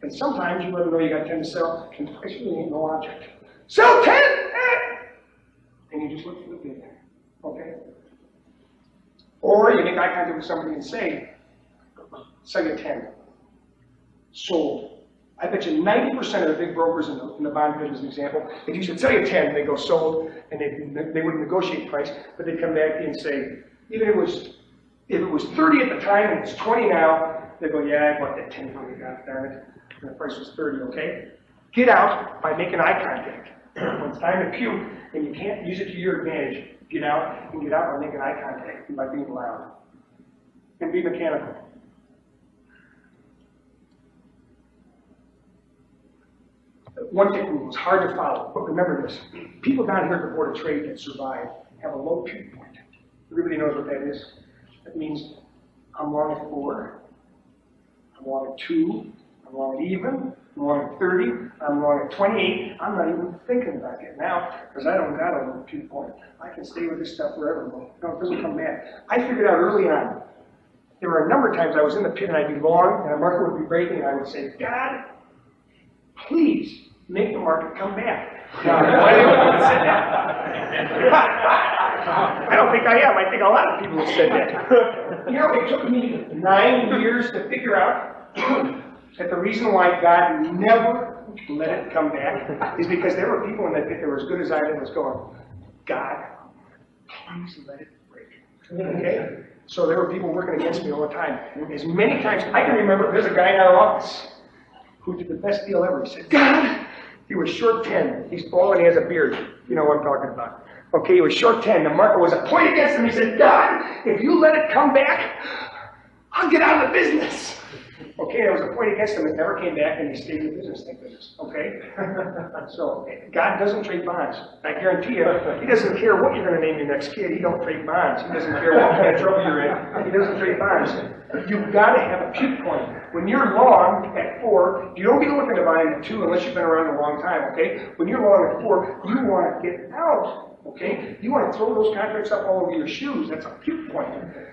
And sometimes you let them know you got 10 to sell, and price really ain't no object. Sell 10 at... And you just look for the bid, okay? Or you make eye contact with somebody and say, sell you 10. Sold. I bet you 90% of the big brokers in the bond pit, as an example, if you said sell you 10, they go sold, and they wouldn't negotiate price, but they'd come back to you and say, even if it was 30 at the time and it's 20 now, they go, yeah, I bought that 10 from you, god darn it. And the price was 30, okay? Get out by making eye contact. When it's time to puke, and you can't use it to your advantage, get out by making eye contact and by being loud. And be mechanical. One technique is hard to follow, but remember this. People down here at the Board of Trade that survive have a low puke point. Everybody knows what that is. That means I'm long at 4, I'm long at 2, I'm long at even, I'm long at 30, I'm long at 28. I'm not even thinking about getting out because I don't got a low puke point. I can stay with this stuff forever. No, it doesn't come back. I figured out early on, there were a number of times I was in the pit and I'd be long and the market would be breaking and I would say, God, please make the market come back. Why they wouldn't have said that? I don't think I am. I think a lot of people have said that. You know, it took me 9 years to figure out that the reason why God never let it come back is because there were people in that pit that were as good as I was going, God, please let it break. Okay? So there were people working against me all the time. As many times, I can remember there's a guy in our office who did the best deal ever. He said, God, he was short 10. He's bald and he has a beard. You know what I'm talking about. Okay, he was short 10. The market was a point against him. He said, God, if you let it come back, I'll get out of the business. Okay, there was a point against him. It never came back and he stayed in the business, thank goodness. Okay? So, God doesn't trade bonds. I guarantee you, he doesn't care what you're going to name your next kid. He don't trade bonds. He doesn't care what kind of trouble you're in. He doesn't trade bonds. You've got to have a puke point. When you're long at 4, you don't be looking to buy at 2 unless you've been around a long time, okay? When you're long at 4, you want to get out. Okay? You want to throw those contracts up all over your shoes. That's a puke point.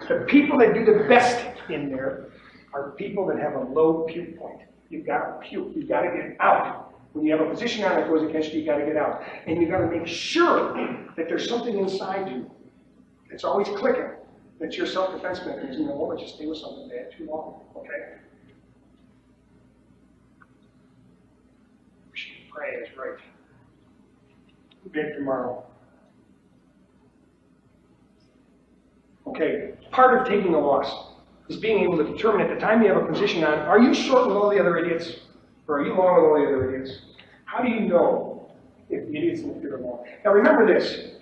The people that do the best in there are people that have a low puke point. You've got to puke. You've got to get out. When you have a position on that goes against you, you've got to get out. And you've got to make sure that there's something inside you that's always clicking. That's your self-defense mechanism. You won't let you stay with something bad too long. Okay? We should pray is right. Bid tomorrow. Okay, part of taking a loss is being able to determine at the time you have a position on, are you short with all the other idiots? Or are you long with all the other idiots? How do you know if the idiots in the pit are long? Now remember this.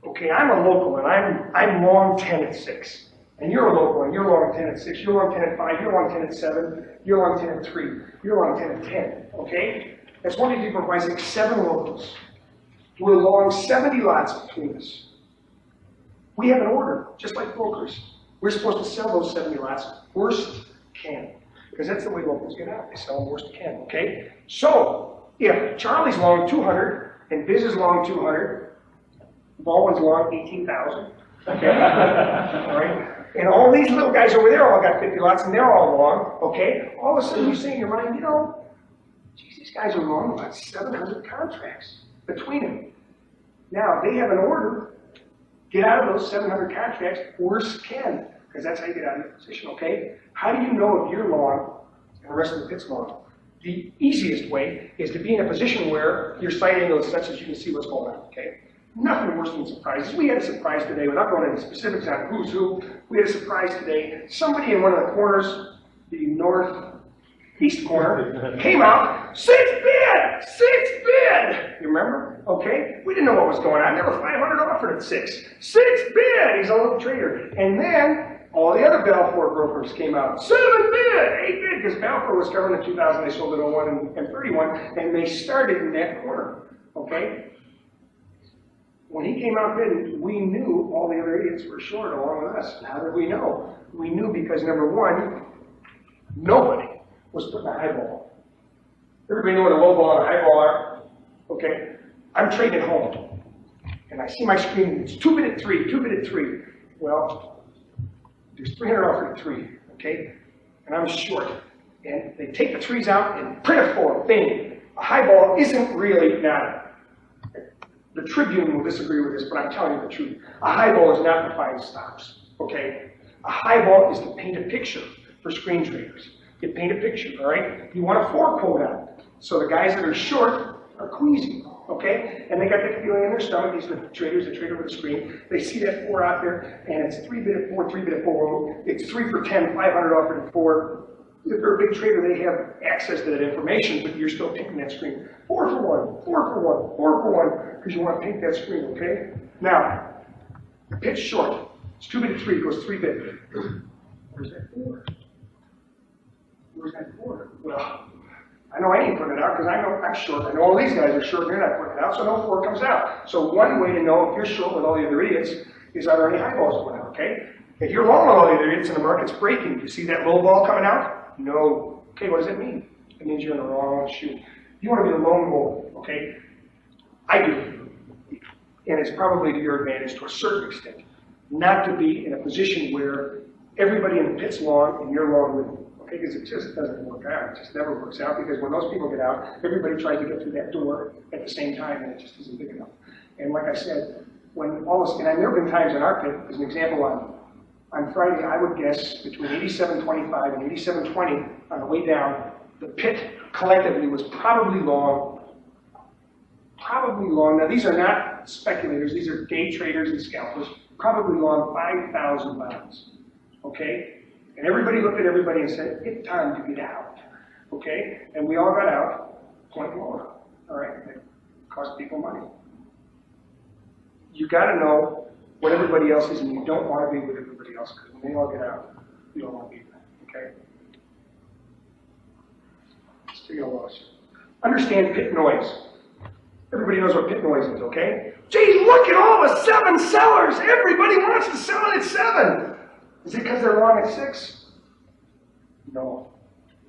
Okay, I'm a local and I'm long 10 at 6. And you're a local and you're long 10 at 6, you're long 10 at 5, you're long 10 at 7, you're long 10 at 3, you're long 10 at 10. Okay? That's one people providing 7 locals. We're long 70 lots between us. We have an order, just like brokers. We're supposed to sell those 70 lots worst can, because that's the way locals get out. They sell them worst can, okay? So, if Charlie's long 200, and Biz is long 200, Baldwin's long 18,000, okay? All right? And all these little guys over there all got 50 lots, and they're all long, okay? All of a sudden you say in your mind, you know, geez, these guys are long about 700 contracts between them. Now, they have an order. Get out of those 700 contracts, worst can, because that's how you get out of your position, okay? How do you know if you're long and the rest of the pit's long? The easiest way is to be in a position where your sight angle is such that you can see what's going on, okay? Nothing worse than surprises. We had a surprise today, without going into specifics on who's who. We had a surprise today. Somebody in one of the corners, the northeast corner, came out, 6 bid! 6 bid! You remember? Okay? We didn't know what was going on. There were 500 offered at 6. 6 bid! He's a little trader. And then all the other Balfour brokers came out. 7 bid! 8 bid! Because Balfour was covered in 2000. They sold at 01 and 31. And they started in that corner. Okay? When he came out bidding, we knew all the other idiots were short along with us. How did we know? We knew because, number one, nobody was putting a high ball. Everybody know what a low ball and a high ball are? Okay? I'm trading at home. And I see my screen, it's 2 bid at 3, 2 bid at 3. Well, there's 300 offered at 3, okay? And I'm short. And they take the 3s out and print a 4, bang. A high ball isn't really not. The Tribune will disagree with this, but I'm telling you the truth. A high ball is not defined stops, okay? A high ball is to paint a picture for screen traders. You paint a picture, all right? You want a 4 quote out. So the guys that are short are queasy, okay? And they got that feeling in their stomach. These are the traders that trade over the screen. They see that 4 out there, and it's 3 bid at 4, 3 bid at 4. It's 3 for 10, 500 offered at 4. If they're a big trader, they have access to that information, but you're still picking that screen. 4 for 1, 4 for 1, 4 for 1, because you want to paint that screen, okay? Now, the pitch short. It's 2 bid at 3, it goes 3 bid. Where's that 4? Where's that 4? Well, I know I ain't putting it out because I know I'm short. I know all these guys are short and they're not putting it out, so no 4 comes out. So one way to know if you're short with all the other idiots is are there any high balls going out, okay? If you're long with all the other idiots and the market's breaking, you see that low ball coming out? No. Okay, what does that mean? It means you're in the wrong shoe. You want to be a lone wolf, okay? I do. And it's probably to your advantage to a certain extent, not to be in a position where everybody in the pit's long and you're long with them, okay? Because it just doesn't work out. It just never works out because when those people get out, everybody tries to get through that door at the same time and it just isn't big enough. And like I said, when all this, and there have been times in our pit, as an example, on Friday, I would guess between 87.25 and 87.20 on the way down, the pit collectively was probably long. Now these are not speculators, these are day traders and scalpers, probably long 5,000 pounds, okay? And everybody looked at everybody and said, it's time to get out, okay? And we all got out, point lower, all right? It cost people money. You gotta know what everybody else is, and you don't want to be with everybody else, because when they all get out, you don't want to be there, okay? Let's take a loss. Understand pit noise. Everybody knows what pit noise is, okay? Geez, look at all the 7 sellers! Everybody wants to sell it at 7! Is it because they're long at 6? No.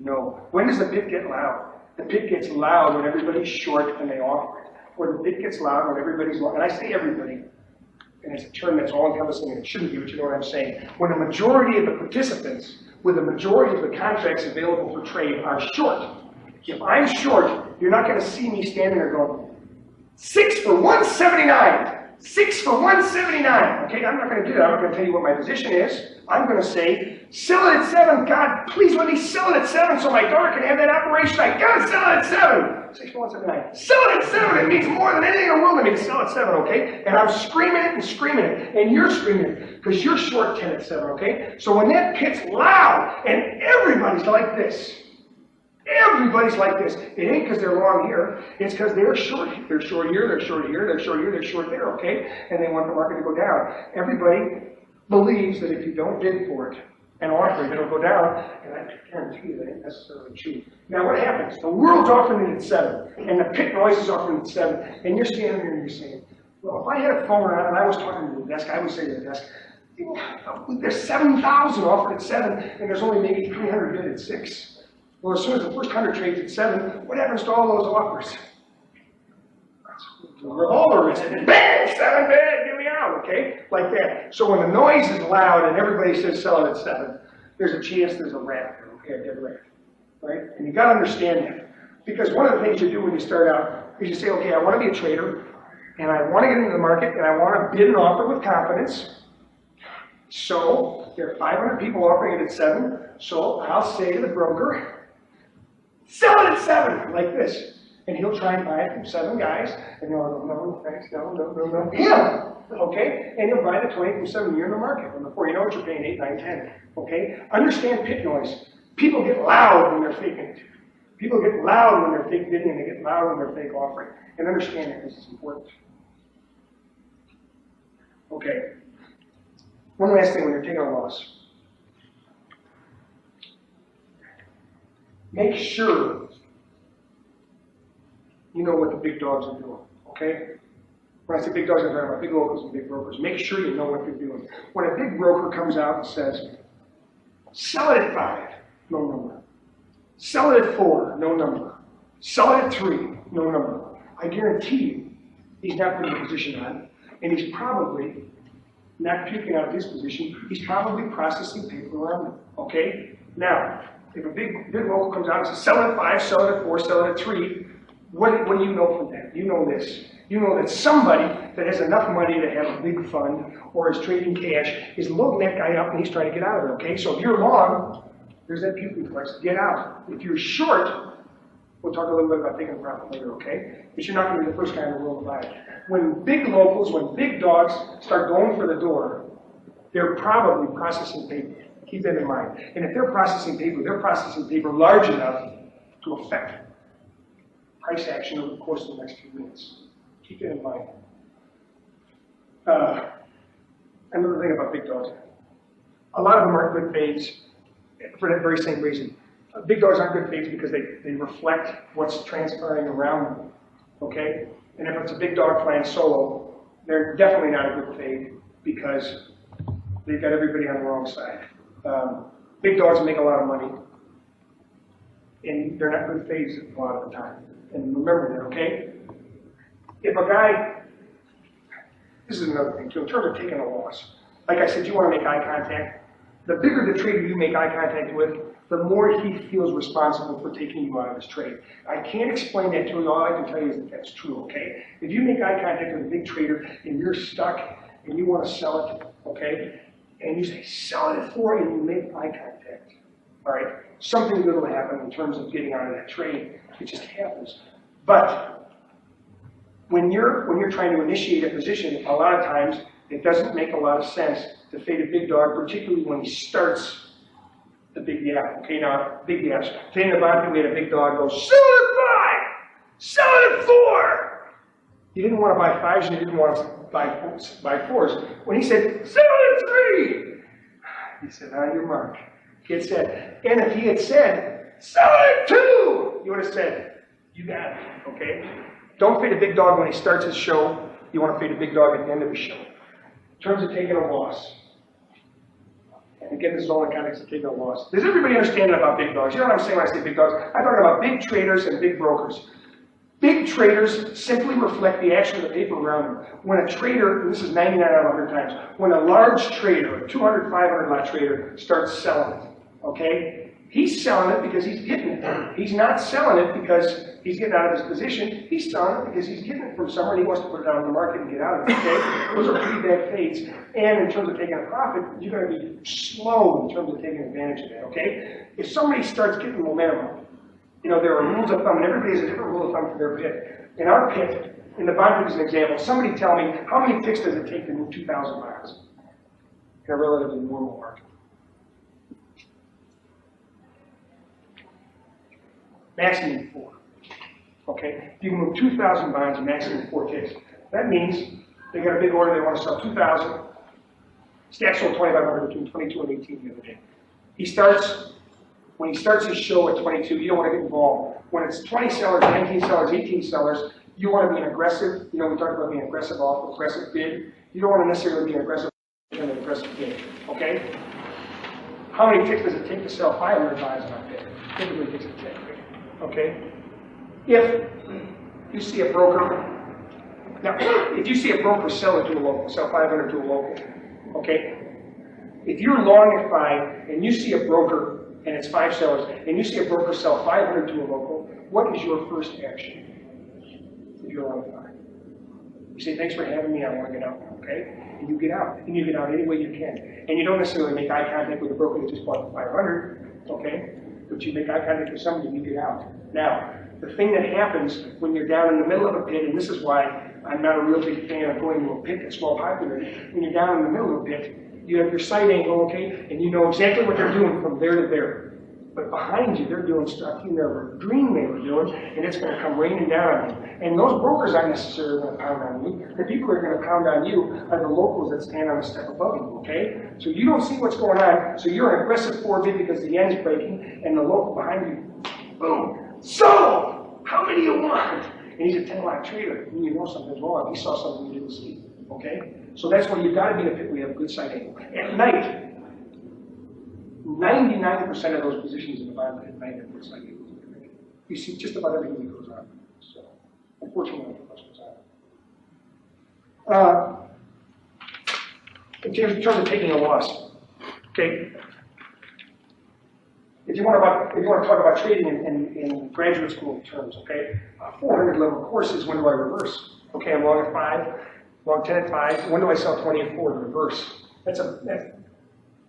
No. When does the pit get loud? The pit gets loud when everybody's short and they offer it. Or the pit gets loud when everybody's long. And I say everybody. And it's a term that's all-encompassing, and it shouldn't be, but you know what I'm saying. When the majority of the participants, with the majority of the contracts available for trade are short, if I'm short, you're not going to see me standing there going, 6 for 179, 6 for 179. Okay, I'm not going to do that. I'm not going to tell you what my position is. I'm going to say, sell it at 7. God, please let me sell it at 7 so my daughter can have that operation. I got to sell it at 7. 6 for 179. Sell it at 7. It means more than anything in the world to me to sell at 7, okay? And I'm screaming it and screaming it. And you're screaming it because you're short 10 at 7, okay? So when that pit's loud and everybody's like this, everybody's like this. It ain't because they're long here. It's because they're short. They're short here, they're short here, they're short here, they're short there, okay? And they want the market to go down. Everybody believes that if you don't bid for it, and offering, it'll go down, and I guarantee you that ain't necessarily true. Now what happens? The world's offering it at 7, and the pit noise is offering it at 7, and you're standing there and you're saying, well, if I had a phone on and I was talking to the desk, I would say to the desk, there's 7,000 offered at 7, and there's only maybe 300 bid at 6. Well, as soon as the first 100 trades at 7, what happens to all those offers? The revolver is bang, 7 bid, get me out, okay? Like that. So when the noise is loud and everybody says sell it at 7, there's a chance there's a rat there, okay, a dead rat, right? And you got to understand that. Because one of the things you do when you start out is you say, okay, I want to be a trader, and I want to get into the market, and I want to bid and offer with confidence. So there are 500 people offering it at 7, so I'll say to the broker, sell it at 7, like this. And he'll try and buy it from 7 guys, and they'll go, no, thanks, no, him, okay? And he'll buy the 20 from 7, you're in the market, and before you know it, you're paying 8, 9, 10, okay? Understand pit noise. People get loud when they're faking it. People get loud when they're fake bidding, and they get loud when they're fake offering. And understand that because it's important. Okay. One last thing when you're taking a loss. Make sure you know what the big dogs are doing, okay? When I say big dogs, I'm talking about big locals and big brokers. Make sure you know what they're doing. When a big broker comes out and says, sell it at 5, no number. Sell it at 4, no number. Sell it at 3, no number. I guarantee you, he's not putting a position on, and he's probably not puking out of his position. He's probably processing paper around it, okay? Now, if a big local comes out and says, sell it at 5, sell it at 4, sell it at 3, what do you know from that? You know this. You know that somebody that has enough money to have a big fund or is trading cash is loading that guy up and he's trying to get out of it, okay? So if you're long, there's that puking price. Get out. If you're short, we'll talk a little bit about taking profit later, okay? But you're not going to be the first guy in the world to buy it. When big locals, when big dogs start going for the door, they're probably processing paper. Keep that in mind. And if they're processing paper large enough to affect price action over the course of the next few minutes. Keep that in mind. Another thing about big dogs. A lot of them aren't good fades for that very same reason. Big dogs aren't good fades because they reflect what's transpiring around them, okay? And if it's a big dog flying solo, they're definitely not a good fade because they've got everybody on the wrong side. Big dogs make a lot of money, and they're not good fades a lot of the time. And remember that, okay? If a guy, this is another thing too, in terms of taking a loss. Like I said, you want to make eye contact. The bigger the trader you make eye contact with, the more he feels responsible for taking you out of his trade. I can't explain that to you. All I can tell you is that that's true, okay? If you make eye contact with a big trader and you're stuck and you want to sell it, okay? And you say, sell it at 4, and you make eye contact, all right? Something good will happen in terms of getting out of that trade. It just happens. But when you're trying to initiate a position, a lot of times it doesn't make a lot of sense to fade a big dog, particularly when he starts the big gap. Okay, now big gaps. Today in the market, we had a big dog go, sell it at 5, sell it at 4. You didn't want to buy 5s, and you didn't want to buy 4s. When he said, sell it at 3, he said, on your mark. Get set. And if he had said, sell it at 2, you would have said, you got it, okay? Don't fade a big dog when he starts his show. You want to fade a big dog at the end of the show. In terms of taking a loss, and again, this is all in the context of taking a loss. Does everybody understand about big dogs? You know what I'm saying when I say big dogs? I'm talking about big traders and big brokers. Big traders simply reflect the action of the paper around them. When a trader, and this is 99 out of 100 times, when a large trader, a 200, 500 lot trader, starts selling it, okay? He's selling it because he's getting it. He's not selling it because he's getting out of his position. He's selling it because he's getting it from somewhere and he wants to put it out on the market and get out of it, okay? Those are pretty bad fades. And in terms of taking a profit, you're going to be slow in terms of taking advantage of that, okay? If somebody starts getting momentum, you know, there are rules of thumb, and everybody has a different rule of thumb for their pit. In our pit, in the bond pit as an example, somebody tell me, how many ticks does it take to move 2,000 bonds in a relatively normal market? Maximum 4. Okay? If you move 2,000 bonds, maximum 4 ticks. That means they got a big order, they want to sell 2,000. Stack sold 2,500 between 22 and 18 the other day. when he starts his show at 22, you don't want to get involved. When it's 20 sellers, 19 sellers, 18 sellers, you want to be an aggressive, we talked about being aggressive offer, aggressive bid. You don't want to necessarily be an aggressive bid, okay? How many ticks does it take to sell 500 buys on a bid? Typically takes a tick, okay? If you see a broker, now, if you see a broker sell it to a local, sell 500 to a local, okay? If you're long at 5 and you see a broker and it's 5 sellers, and you see a broker sell 500 to a local, what is your first action if you're long at 5? You say, thanks for having me, I want to get out, okay? And you get out, and you get out any way you can. And you don't necessarily make eye contact with the broker that just bought the 500, okay? But you make eye contact with somebody and you get out. Now, the thing that happens when you're down in the middle of a pit, and this is why I'm not a real big fan of going to a pit that's well populated, when you're down in the middle of a pit, you have your sight angle, okay, and you know exactly what they're doing from there to there. But behind you, they're doing stuff you never dreamed they were doing, and it's going to come raining down on you. And those brokers aren't necessarily going to pound on you. The people that are going to pound on you are the locals that stand on a step above you, okay? So you don't see what's going on, so you're an aggressive forward bid because the end's breaking, and the local behind you, boom, so how many do you want? And he's a 10-lot trader, and you know something's wrong. He saw something you didn't see, okay? So that's why you've got to be in a pit where you have a good sight angle. At night, 99% of those positions in the bottom at night have good sight angles. You see just about everything that goes on. So, unfortunately, that's what's on. In terms of taking a loss, okay? If you want to talk about trading in graduate school terms, okay? 400 level courses, when do I reverse? Okay, I'm long at 5. Long 10 at 5, when do I sell 20 at 4 to reverse?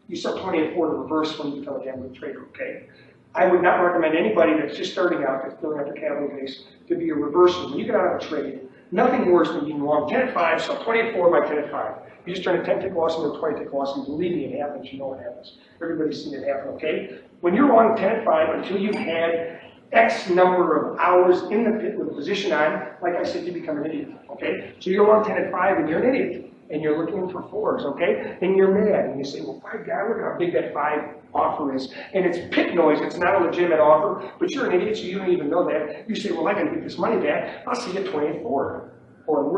You sell 20 at 4 to reverse when you become a damn good trader, okay? I would not recommend anybody that's just starting out, that's filling out the capital base, to be a reversal. When you get out of a trade, nothing worse than being long 10 at 5, sell 20 at 4 by 10 at 5. You just turn a 10 tick loss into a 20 tick loss, and believe me, it happens, you know it happens. Everybody's seen it happen, okay? When you're long 10 at 5 until you've had X number of hours in the pit with a position on, like I said, you become an idiot, okay? So you're long 10 at 5 and you're an idiot, and you're looking for 4s, okay? And you're mad, and you say, well, by God, look how big that 5 offer is. And it's pit noise, it's not a legitimate offer, but you're an idiot, so you don't even know that. You say, well, I can get this money back, I'll see you at 20 at 4. Or